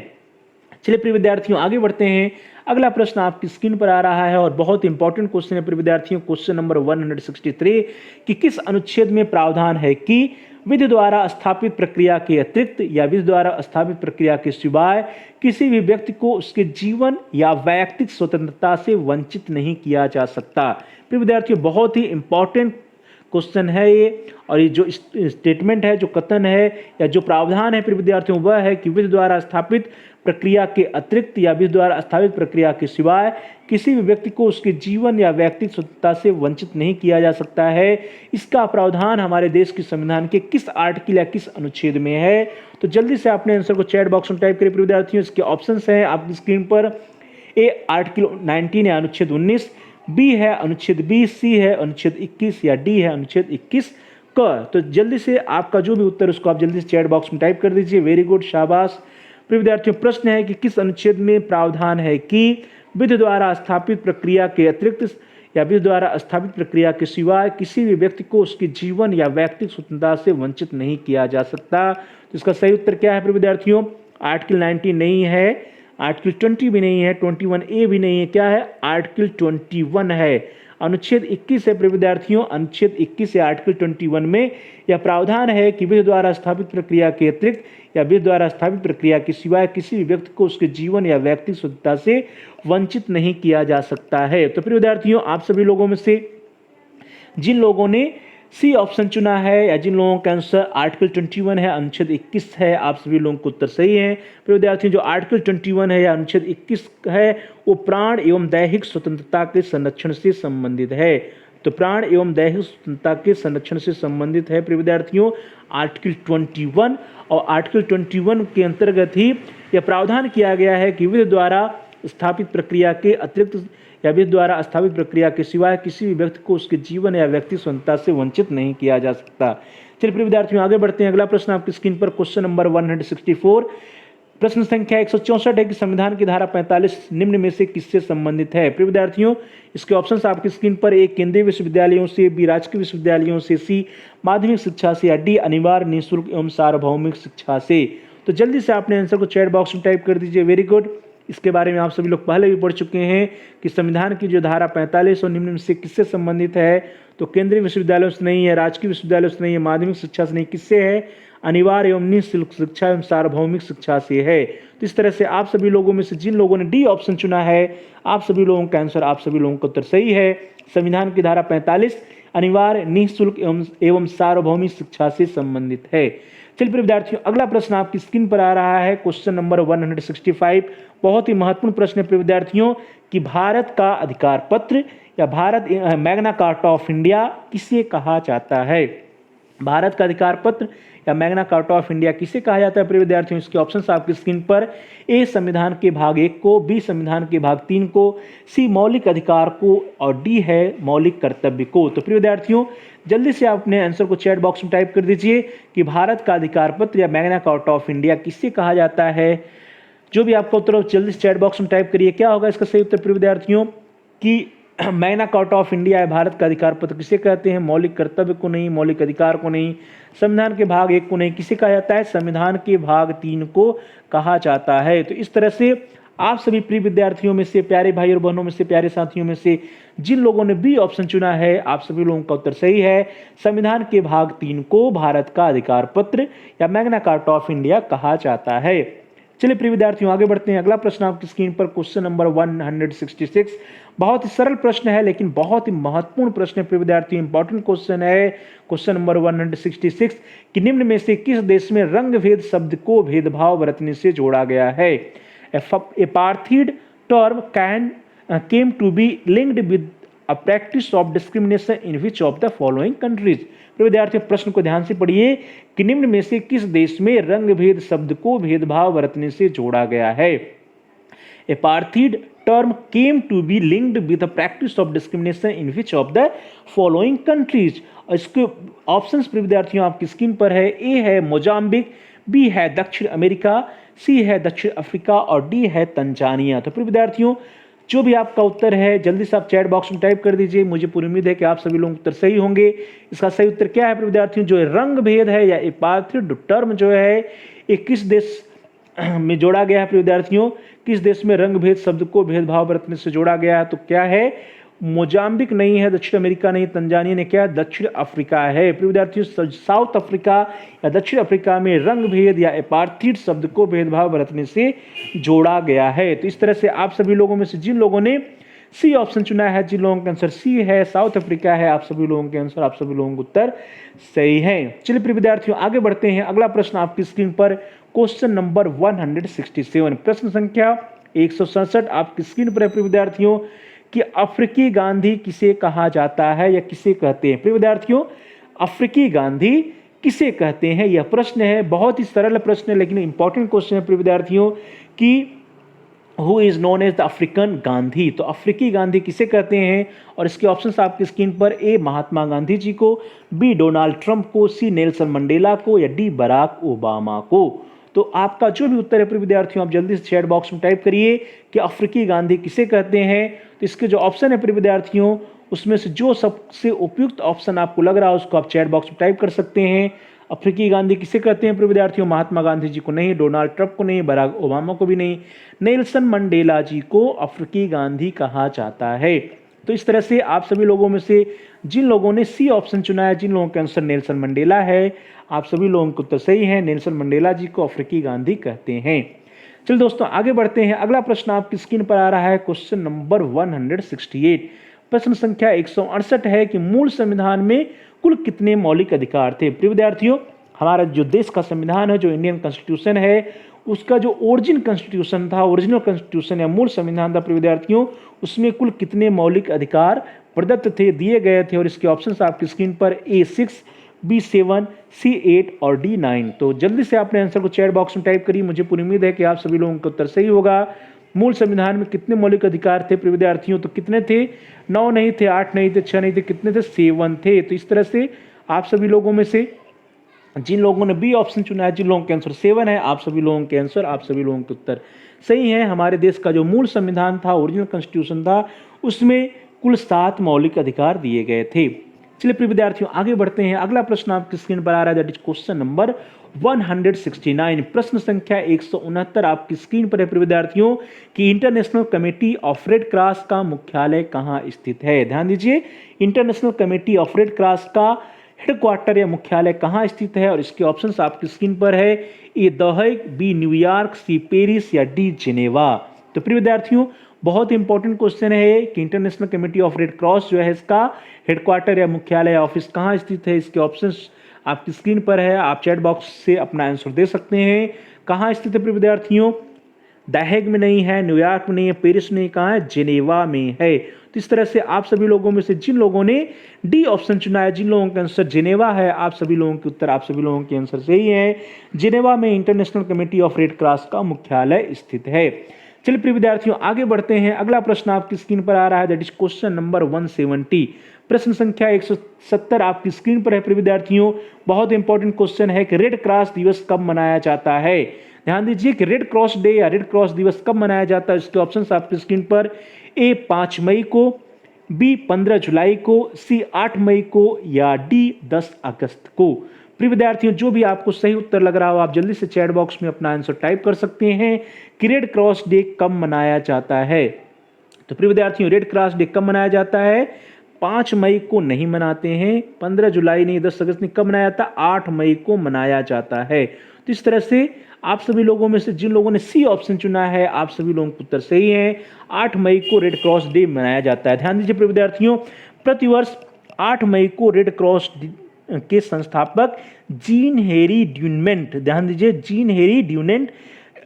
चलिए प्रिय विद्यार्थियों आगे बढ़ते हैं। अगला प्रश्न आपकी स्क्रीन पर आ रहा है और बहुत इंपॉर्टेंट क्वेश्चन है प्रिय विद्यार्थियों, क्वेश्चन नंबर 163 कि किस अनुच्छेद में प्रावधान है कि विधि द्वारा स्थापित प्रक्रिया के अतिरिक्त या विधि द्वारा स्थापित प्रक्रिया के सिवाय किसी भी व्यक्ति को उसके जीवन या वैयक्तिक स्वतंत्रता से वंचित नहीं किया जा सकता। प्रिय विद्यार्थियों बहुत ही इंपॉर्टेंट क्वेश्चन है ये। और ये जो स्टेटमेंट है, जो कथन है या जो प्रावधान है प्रिय विद्यार्थियों, वह है कि विधि द्वारा स्थापित प्रक्रिया के अतिरिक्त या विधि द्वारा स्थापित प्रक्रिया के सिवाय किसी भी व्यक्ति को उसके जीवन या व्यक्तिगत स्वतंत्रता से वंचित नहीं किया जा सकता है। इसका प्रावधान हमारे देश के संविधान के किस आर्टिकल या किस अनुच्छेद में है? तो जल्दी से अपने आंसर को चैट बॉक्स में टाइप करिए प्रिय विद्यार्थियों। इसके ऑप्शंस हैं आपकी स्क्रीन पर। ए आर्टिकल 19 या अनुच्छेद 19, बी है अनुच्छेद 20, सी है अनुच्छेद 21 या डी है अनुच्छेद 21 क। तो जल्दी से आपका जो भी उत्तर है उसको आप जल्दी से चैट बॉक्स में टाइप कर दीजिए। वेरी गुड, शाबाश। प्रिय विद्यार्थियों, प्रश्न है कि किस अनुच्छेद में प्रावधान है कि विधि द्वारा स्थापित प्रक्रिया के अतिरिक्त या विधि द्वारा स्थापित प्रक्रिया के सिवाय किसी भी व्यक्ति को उसके जीवन या व्यक्तिगत स्वतंत्रता से वंचित नहीं किया जा सकता। तो इसका सही उत्तर क्या है प्रिय विद्यार्थियों? आर्टिकल 19 नहीं है, आर्टिकल 20 भी नहीं है, 21A भी नहीं है, क्या है? आर्टिकल 21 है। अनुच्छेद 21 है प्रिय विद्यार्थियों। अनुच्छेद 21 या आर्टिकल 21 में यह प्रावधान है कि विधि द्वारा स्थापित प्रक्रिया के अतिरिक्त या विधि द्वारा स्थापित प्रक्रिया के सिवाय किसी भी व्यक्ति को उसके जीवन या व्यक्तिगत स्वतंत्रता से वंचित नहीं किया जा सकता है। तो प्रिय विद्यार्थियों, आप सभी लोगों में से जिन लोगों ने सी ऑप्शन चुना है या जिन लोगों का आंसर आर्टिकल 21 है, अनुच्छेद 21 है, आप सभी लोगों को उत्तर सही है। प्रिय विद्यार्थियों, जो आर्टिकल 21 है या अनुच्छेद 21 है वो प्राण एवं दैहिक स्वतंत्रता के संरक्षण से संबंधित है। तो प्राण एवं दैहिक स्वतंत्रता के संरक्षण से संबंधित है प्रिय विद्यार्थियों आर्टिकल 21। और आर्टिकल 21 के अंतर्गत ही यह प्रावधान किया गया है कि विधि द्वारा स्थापित प्रक्रिया के अतिरिक्त या विधि द्वारा स्थापित प्रक्रिया के सिवाय किसी भी व्यक्ति को उसके जीवन या व्यक्तिगत स्वतंत्रता से वंचित नहीं किया जा सकता। चलिए प्रिय विद्यार्थियों, आगे बढ़ते हैं। अगला प्रश्न आपकी स्क्रीन पर क्वेश्चन नंबर 164, प्रश्न संख्या 164 है कि संविधान की धारा 45 निम्न में से किससे संबंधित है? प्रिय विद्यार्थियों, इसके ऑप्शंस आपकी स्क्रीन पर। ए केंद्रीय विश्वविद्यालयों से, बी राजकीय विश्वविद्यालयों से, सी माध्यमिक शिक्षा से या डी अनिवार्य निःशुल्क एवं सार्वभौमिक शिक्षा से। तो जल्दी से आपने आंसर को चैट बॉक्स में टाइप कर दीजिए। Very good. इसके बारे में आप सभी लोग पहले भी पढ़ चुके हैं कि संविधान की जो धारा 45 और निम्न में से किससे संबंधित है? तो केंद्रीय विश्वविद्यालयों से नहीं है, राजकीय विश्वविद्यालयों से नहीं है, माध्यमिक शिक्षा से नहीं, किससे है? अनिवार्य एवं निःशुल्क शिक्षा एवं सार्वभौमिक शिक्षा से है। तो इस तरह से आप सभी लोगों में से जिन लोगों ने डी ऑप्शन चुना है, आप सभी लोगों का आंसर, आप सभी लोगों का उत्तर सही है। संविधान की धारा 45 अनिवार्य निःशुल्क एवं सार्वभौमिक शिक्षा से संबंधित है। चलिए प्रिय विद्यार्थियों, अगला प्रश्न आपकी स्क्रीन पर आ रहा है, क्वेश्चन नंबर 165। बहुत ही महत्वपूर्ण प्रश्न है प्रिय विद्यार्थियों कि भारत का अधिकार पत्र या Bharat Magna carta of India किसे कहा जाता है? भारत का अधिकार पत्र या मैग्ना कार्टा ऑफ इंडिया किसे कहा जाता है प्रिय विद्यार्थियों? इसके ऑप्शंस आपकी स्क्रीन पर। ए संविधान के भाग 1 को, बी संविधान के भाग 3 को, सी मौलिक अधिकार को और डी है मौलिक कर्तव्य को। तो प्रिय विद्यार्थियों, जल्दी से अपने आंसर को चैट बॉक्स में टाइप कर दीजिए कि भारत का अधिकार पत्र या मैग्ना कार्टा ऑफ इंडिया किसे कहा जाता है। जो भी आपका उत्तर जल्दी से चैट बॉक्स में टाइप करिए। क्या होगा इसका सही उत्तर प्रिय विद्यार्थियों? कि मैग्ना कार्टा ऑफ इंडिया है भारत का अधिकार पत्र किसे कहते हैं? मौलिक कर्तव्य को नहीं, मौलिक अधिकार को नहीं, संविधान के भाग 1 को नहीं, किसे कहा जाता है? संविधान के भाग 3 को कहा जाता है। तो इस तरह से आप सभी प्रिय विद्यार्थियों में से, प्यारे भाई और बहनों में से, प्यारे साथियों में से जिन लोगों ने बी ऑप्शन चुना है, आप सभी लोगों का उत्तर सही है। संविधान के भाग 3 को भारत का अधिकार पत्र या मैग्ना कार्टा ऑफ इंडिया कहा जाता है। चलिए प्रिय विद्यार्थियों, आगे बढ़ते हैं। अगला प्रश्न आपकी स्क्रीन पर क्वेश्चन नंबर 166। बहुत ही सरल प्रश्न है लेकिन बहुत ही महत्वपूर्ण प्रश्न है प्रिय विद्यार्थियों, इंपॉर्टेंट क्वेश्चन है। क्वेश्चन नंबर 166 कि निम्न में से किस देश में रंग भेद शब्द को भेदभाव बरतने से जोड़ा गया है? Apartheid term came to be linked with a practice of discrimination in which of the following countries? तो विद्यार्थियों, प्रश्न को ध्यान से पढ़िए कि निम्न में से किस देश में रंग भेद शब्द को भेदभाव बरतने से जोड़ा गया है? Apartheid term came to be linked with the practice of discrimination in which of the following countries. इसके ऑप्शंस प्रिय विद्यार्थियों आपकी स्क्रीन पर है। ए है मोजाम्बिक, बी है दक्षिण अमेरिका, सी है दक्षिण अफ्रीका और डी है तंजानिया। तो प्रिय विद्यार्थियों, जो भी आपका उत्तर है जल्दी से आप चैट बॉक्स में टाइप कर दीजिए। मुझे पूरी उम्मीद है कि आप सभी लोग उत्तर सही होंगे। इसका सही उत्तर क्या है प्रिय विद्यार्थियों? जो रंग भेद है या एपार्थीड टर्म जो है ये किस देश में जोड़ा गया है प्रिय विद्यार्थियों? किस देश में रंग भेद शब्द को भेदभाव बरतने से जोड़ा गया है? तो क्या है? मोजाम्बिक नहीं है, दक्षिण अमेरिका नहीं, तंजानिया ने क्या? दक्षिण अफ्रीका है। प्रिय विद्यार्थियों, साउथ अफ्रीका या दक्षिण अफ्रीका में रंग भेद या एपार्थीड शब्द को भेदभाव बरतने से जोड़ा गया है। तो इस तरह से आप सभी लोगों में से जिन लोगों ने सी ऑप्शन चुना है, जिन लोगों का आंसर सी है साउथ अफ्रीका है, आप सभी लोगों के आंसर, आप सभी लोगों का उत्तर सही है। चलिए प्रिय विद्यार्थियों आगे बढ़ते हैं। अगला प्रश्न आपकी स्क्रीन पर क्वेश्चन नंबर 167, प्रश्न संख्या 167 आपकी स्क्रीन पर है प्रिय विद्यार्थियों कि अफ्रीकी गांधी किसे कहा जाता है या किसे कहते हैं। प्रिय विद्यार्थियों अफ्रीकी गांधी किसे कहते हैं यह प्रश्न है। बहुत ही सरल प्रश्न है लेकिन इंपॉर्टेंट क्वेश्चन है प्रिय विद्यार्थियों कि who is known as the African Gandhi. तो अफ्रीकी गांधी किसे कहते हैं और इसके ऑप्शंस आपकी स्क्रीन पर, ए महात्मा गांधी जी को, बी डोनाल्ड ट्रंप को, सी नेल्सन मंडेला को या डी बराक ओबामा को। तो आपका जो भी उत्तर है प्रिय विद्यार्थियों आप जल्दी से चैट बॉक्स में टाइप करिए कि अफ्रीकी गांधी किसे कहते हैं। तो इसके जो ऑप्शन है प्रिय विद्यार्थियों उसमें से जो सबसे उपयुक्त ऑप्शन आपको लग रहा है उसको आप चैट बॉक्स में टाइप कर सकते हैं। अफ्रीकी गांधी किसे कहते हैं प्रिय विद्यार्थियों, महात्मा गांधी जी को नहीं, डोनाल्ड ट्रंप को नहीं, बराक ओबामा को भी नहीं, नेल्सन मंडेला जी को अफ्रीकी गांधी कहा जाता है। तो इस तरह से आप सभी लोगों में से जिन लोगों ने सी ऑप्शन चुना है, जिन लोगों का आंसर नेल्सन मंडेला है, आप सभी लोगों को उत्तर सही है। नेल्सन मंडेला जी को अफ्रीकी गांधी कहते हैं। चलिए दोस्तों आगे बढ़ते हैं। अगला प्रश्न आपकी स्क्रीन पर आ रहा है क्वेश्चन नंबर 168, प्रश्न संख्या 168 है कि मूल संविधान में कुल कितने मौलिक अधिकार थे। प्रिय विद्यार्थियों हमारा जो देश का संविधान है, जो इंडियन कॉन्स्टिट्यूशन है, उसका जो ओरिजिनल कॉन्स्टिट्यूशन था, ओरिजिनल कॉन्स्टिट्यूशन या मूल संविधान था प्रिय विद्यार्थियों, उसमें कुल कितने मौलिक अधिकार प्रदत्त थे, दिए गए थे। और इसके ऑप्शंस आपकी स्क्रीन पर A6, B7, C8 और D9। तो जल्दी से आपने आंसर को चैट बॉक्स में टाइप करिए। मुझे पूरी उम्मीद है कि आप सभी लोगों का उत्तर सही होगा। मूल संविधान में कितने मौलिक अधिकार थे प्रिय विद्यार्थियों, तो कितने थे, 9 नहीं थे, 8 नहीं थे, 6 नहीं थे, कितने थे, 7 थे। तो इस तरह से आप सभी लोगों में से जिन लोगों ने बी ऑप्शन चुना है, जिन लोगों के आंसर 7 है, आप सभी लोगों के आंसर, आप सभी लोगों के उत्तर सही है। हमारे देश का जो मूल संविधान था, ओरिजिनल कॉन्स्टिट्यूशन था, उसमें कुल 7 मौलिक अधिकार दिए गए थे। चलिए प्रिय विद्यार्थियों आगे बढ़ते हैं। अगला प्रश्न आपकी स्क्रीन पर आ रहा है, दैट इज क्वेश्चन नंबर 169, प्रश्न संख्या 169 आपकी स्क्रीन पर है प्रिय विद्यार्थियों कि international committee of red cross का मुख्यालय कहाँ स्थित है। ध्यान दीजिए, international committee of red cross का हेडक्वार्टर या मुख्यालय कहाँ स्थित है। और इसके ऑप्शंस आपकी स्क्रीन पर है, A the Hague, B New York, C Paris या डी जिनेवा। तो प्रिय विद्यार्थियों बहुत इंपॉर्टेंट क्वेश्चन है कि international committee of red cross जो है इसका हेडक्वार्टर या मुख्यालय ऑफिस कहाँ स्थित है। इसके ऑप्शंस आपकी स्क्रीन पर है, आप चैट बॉक्स से अपना आंसर दे सकते हैं। कहाँ स्थित है प्रिय विद्यार्थियों, द हेग में नहीं है, न्यूयॉर्क में नहीं है, पेरिस नहीं, कहाँ है, जिनेवा में है। तो इस तरह से आप सभी लोगों में से जिन लोगों ने डी ऑप्शन चुना है, जिन लोगों का आंसर जिनेवा है, आप सभी लोगों के उत्तर, आप सभी लोगों के आंसर सही है। जिनेवा में international committee of red cross का मुख्यालय स्थित है। चलिए प्रिय विद्यार्थियों आगे बढ़ते हैं। अगला प्रश्न आपकी स्क्रीन पर आ रहा है, दैट इज क्वेश्चन नंबर 170, प्रश्न संख्या 170 आपकी स्क्रीन पर है प्रिय विद्यार्थियों। बहुत इंपॉर्टेंट क्वेश्चन है कि रेड क्रॉस दिवस कब मनाया जाता है। ध्यान दीजिए कि रेड क्रॉस डे या रेड क्रॉस दिवस कब मनाया जाता है। इसके ऑप्शंस आपकी स्क्रीन पर, ए 5 मई को, बी 15 जुलाई को, सी 8 मई को या डी 10 अगस्त को। प्रिय विद्यार्थियों जो भी आपको सही उत्तर लग रहा हो आप जल्दी से चैट बॉक्स में अपना आंसर टाइप कर सकते हैं कि रेड क्रॉस डे कब मनाया जाता है। तो प्रिय विद्यार्थियों रेड क्रॉस डे कब मनाया जाता है, 5 मई को नहीं मनाते हैं, 15 जुलाई नहीं, 10 अगस्त नहीं, कब मनाया जाता है, 8 मई को मनाया जाता है। तो इस तरह से आप सभी लोगों में से जिन लोगों ने सी ऑप्शन चुना है आप सभी लोगों को उत्तर सही है। 8 मई को रेड क्रॉस डे मनाया जाता है। ध्यान दीजिए प्रिय विद्यार्थियों प्रतिवर्ष 8 मई को रेड क्रॉस के संस्थापक जीन हेरी ड्यूनेंट, ध्यान दीजिए जीन हेरी ड्यूनेंट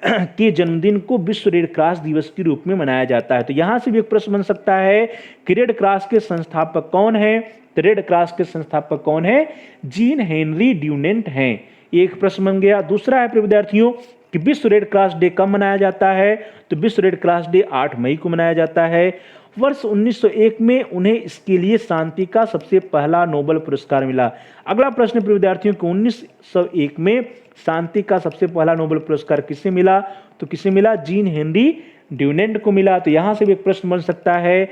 के जन्मदिन को विश्व रेड क्रॉस दिवस के रूप में मनाया जाता है। तो यहां से भी एक प्रश्न बन सकता है कि रेड क्रॉस के संस्थापक कौन है। तो रेड क्रॉस के संस्थापक कौन है, जीन हेनरी ड्यूनेंट हैं। एक प्रश्न बन गया। दूसरा है प्रिय विद्यार्थियों कि विश्व रेड क्रॉस डे कब मनाया जाता है। तो विश्व रेड क्रॉस डे 8 मई को मनाया जाता है। वर्ष 1901 में उन्हें इसके लिए शांति का सबसे पहला नोबेल पुरस्कार मिला। अगला प्रश्न प्रिय विद्यार्थियों कि 1901 में शांति का सबसे पहला नोबेल पुरस्कार किसे मिला। तो किसे मिला, जीन हेनरी ड्यूनेंट को मिला। तो यहां से भी एक प्रश्न बन सकता है,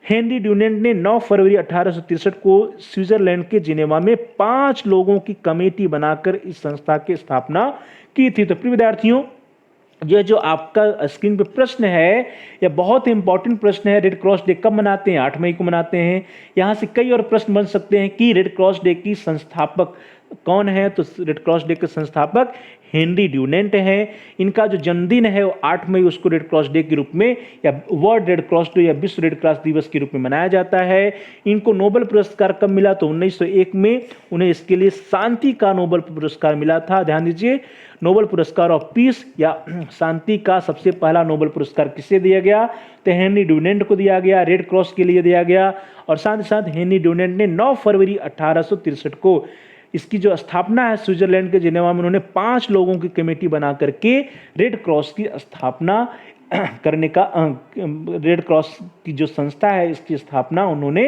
हेनरी ड्यूनेंट ने 9 फरवरी 1863 को स्विट्जरलैंड के जिनेवा में 5 लोगों की कमेटी बनाकर इस संस्था की स्थापना की थी। तो प्रिय विद्यार्थियों यह जो आपका स्क्रीन पे प्रश्न है यह बहुत इंपॉर्टेंट प्रश्न है। रेड क्रॉस डे कब मनाते हैं, 8 मई को मनाते हैं। यहां से कई और प्रश्न बन सकते हैं कि रेड क्रॉस डे की संस्थापक कौन है। तो रेड क्रॉस डे के संस्थापक हेनरी ड्यूनेंट हैं। इनका जो जन्मदिन है वो 8 मई उसको रेड क्रॉस डे के रूप में या वर्ल्ड रेड क्रॉस डे या विश्व रेड क्रॉस दिवस के रूप में मनाया जाता है। इनको नोबेल पुरस्कार कब मिला? तो 1901 में उन्हें इसके लिए शांति का नोबेल पुरस्कार मिला था। ध्यान दीजिए, नोबेल पुरस्कार ऑफ पीस या शांति का सबसे पहला नोबेल पुरस्कार किसे दिया गया? तो हेनरी ड्यूनेंट को दिया गया, रेड क्रॉस के लिए दिया गया। और साथ ही साथ हेनरी ड्यूनेंट ने 9 फरवरी 1863 को इसकी जो स्थापना है स्विट्जरलैंड के जिनेवा में, उन्होंने 5 लोगों की कमेटी बना करके रेड क्रॉस की स्थापना करने का रेड क्रॉस की जो संस्था है इसकी स्थापना उन्होंने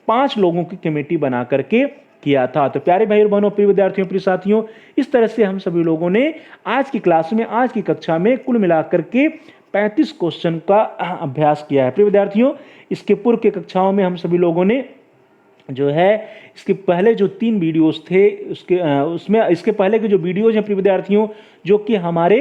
5 लोगों की कमेटी बना करके किया था। तो प्यारे भाई और बहनों, प्रिय विद्यार्थियों, प्रिय साथियों, इस तरह से हम सभी लोगों ने आज की क्लास में, आज की कक्षा में कुल मिलाकर के 35 क्वेश्चन का अभ्यास किया है। प्रिय विद्यार्थियों, इसके पूर्व के कक्षाओं में हम सभी लोगों ने जो है इसके पहले जो 3 वीडियोस थे उसमें इसके पहले के जो वीडियोज हैं प्रिय विद्यार्थियों, जो कि हमारे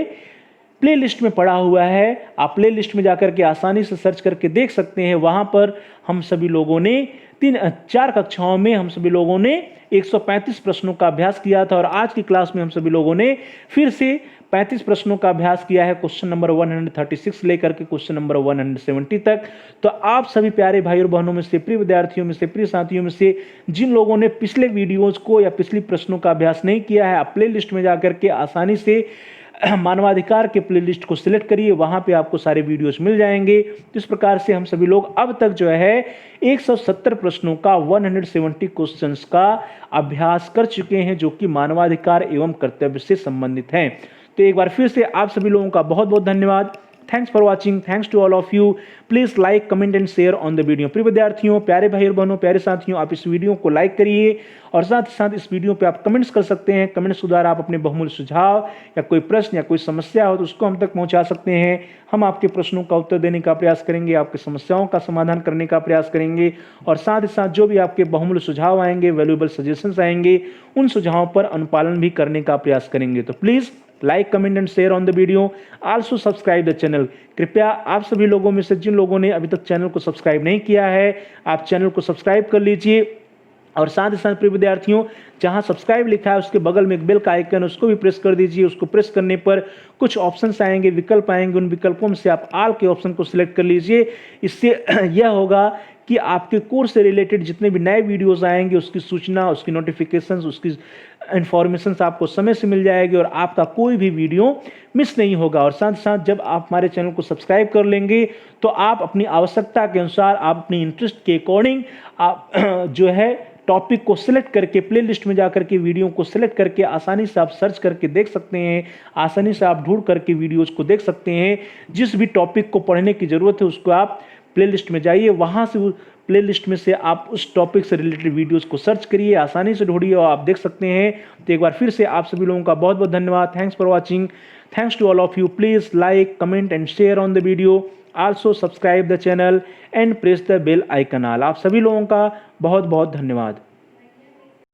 प्ले लिस्ट में पड़ा हुआ है, आप प्ले लिस्ट में जाकर के आसानी से सर्च करके देख सकते हैं। वहां पर हम सभी लोगों ने 4 कक्षाओं में हम सभी लोगों ने 135 प्रश्नों का अभ्यास किया था और आज की क्लास में हम सभी लोगों ने फिर से 35 प्रश्नों का अभ्यास किया है, क्वेश्चन नंबर 136 लेकर के क्वेश्चन नंबर 170 तक। तो आप सभी प्यारे भाई और बहनों में से, प्रिय विद्यार्थियों में से, प्रिय साथियों में से जिन लोगों ने पिछले वीडियोज को या पिछली प्रश्नों का अभ्यास नहीं किया है, आप प्ले लिस्ट में जाकर के आसानी से मानवाधिकार के प्लेलिस्ट को सिलेक्ट करिए, वहां पे आपको सारे वीडियोस मिल जाएंगे। इस प्रकार से हम सभी लोग अब तक जो है 170 प्रश्नों का 170 क्वेश्चंस का अभ्यास कर चुके हैं, जो कि मानवाधिकार एवं कर्तव्य से संबंधित हैं। तो एक बार फिर से आप सभी लोगों का बहुत बहुत धन्यवाद। Thanks for watching, thanks to all of you. Please like, comment and share on the video. प्रिय विद्यार्थियों, प्यारे भाई और बहनों, प्यारे साथियों, आप इस वीडियो को लाइक करिए और साथ ही साथ इस वीडियो पे आप कमेंट्स कर सकते हैं। कमेंट्स के द्वारा आप अपने बहुमूल्य सुझाव या कोई प्रश्न या कोई समस्या हो तो उसको हम तक पहुंचा सकते हैं। हम आपके प्रश्नों का उत्तर देने का प्रयास करेंगे, आपकी समस्याओं का समाधान करने का प्रयास करेंगे और साथ ही साथ जो भी आपके बहुमूल्य सुझाव आएंगे, वैल्यूएबल सजेशंस आएंगे, उन सुझावों पर अनुपालन भी करने का प्रयास करेंगे। तो please like, comment and share on the video, also subscribe the channel. कृपया आप सभी लोगों में से जिन लोगों ने अभी तक चैनल को सब्सक्राइब नहीं किया है, आप चैनल को सब्सक्राइब कर लीजिए और साथ ही साथ प्रिय विद्यार्थियों, जहां सब्सक्राइब लिखा है उसके बगल में एक बेल का आइकन, उसको भी प्रेस कर दीजिए। उसको प्रेस करने पर कुछ ऑप्शंस आएंगे, विकल्प आएंगे, उन विकल्पों में से आप ऑल के ऑप्शन को सिलेक्ट कर लीजिए। इससे यह होगा कि आपके कोर्स से रिलेटेड जितने भी नए वीडियोस आएंगे उसकी सूचना, उसकी नोटिफिकेशंस, उसकी इन्फॉर्मेशंस आपको समय से मिल जाएगी और आपका कोई भी वीडियो मिस नहीं होगा। और साथ साथ जब आप हमारे चैनल को सब्सक्राइब कर लेंगे तो आप अपनी आवश्यकता के अनुसार, आप अपनी इंटरेस्ट के अकॉर्डिंग आप जो है टॉपिक को सिलेक्ट करके प्ले लिस्ट में जाकर के वीडियो को सिलेक्ट करके आसानी से आप सर्च करके देख सकते हैं, आसानी से आप ढूंढ करके वीडियोज को देख सकते हैं। जिस भी टॉपिक को पढ़ने की जरूरत है उसको आप प्ले लिस्ट में जाइए, वहां से प्ले लिस्ट में से आप उस टॉपिक से रिलेटेड वीडियोस को सर्च करिए, आसानी से ढूंढिए और आप देख सकते हैं। तो एक बार फिर से आप सभी लोगों का बहुत बहुत धन्यवाद। Thanks for watching, thanks to all of you. Please like, comment and share on the video, also subscribe the channel and press the bell icon all. आप सभी लोगों का बहुत बहुत धन्यवाद।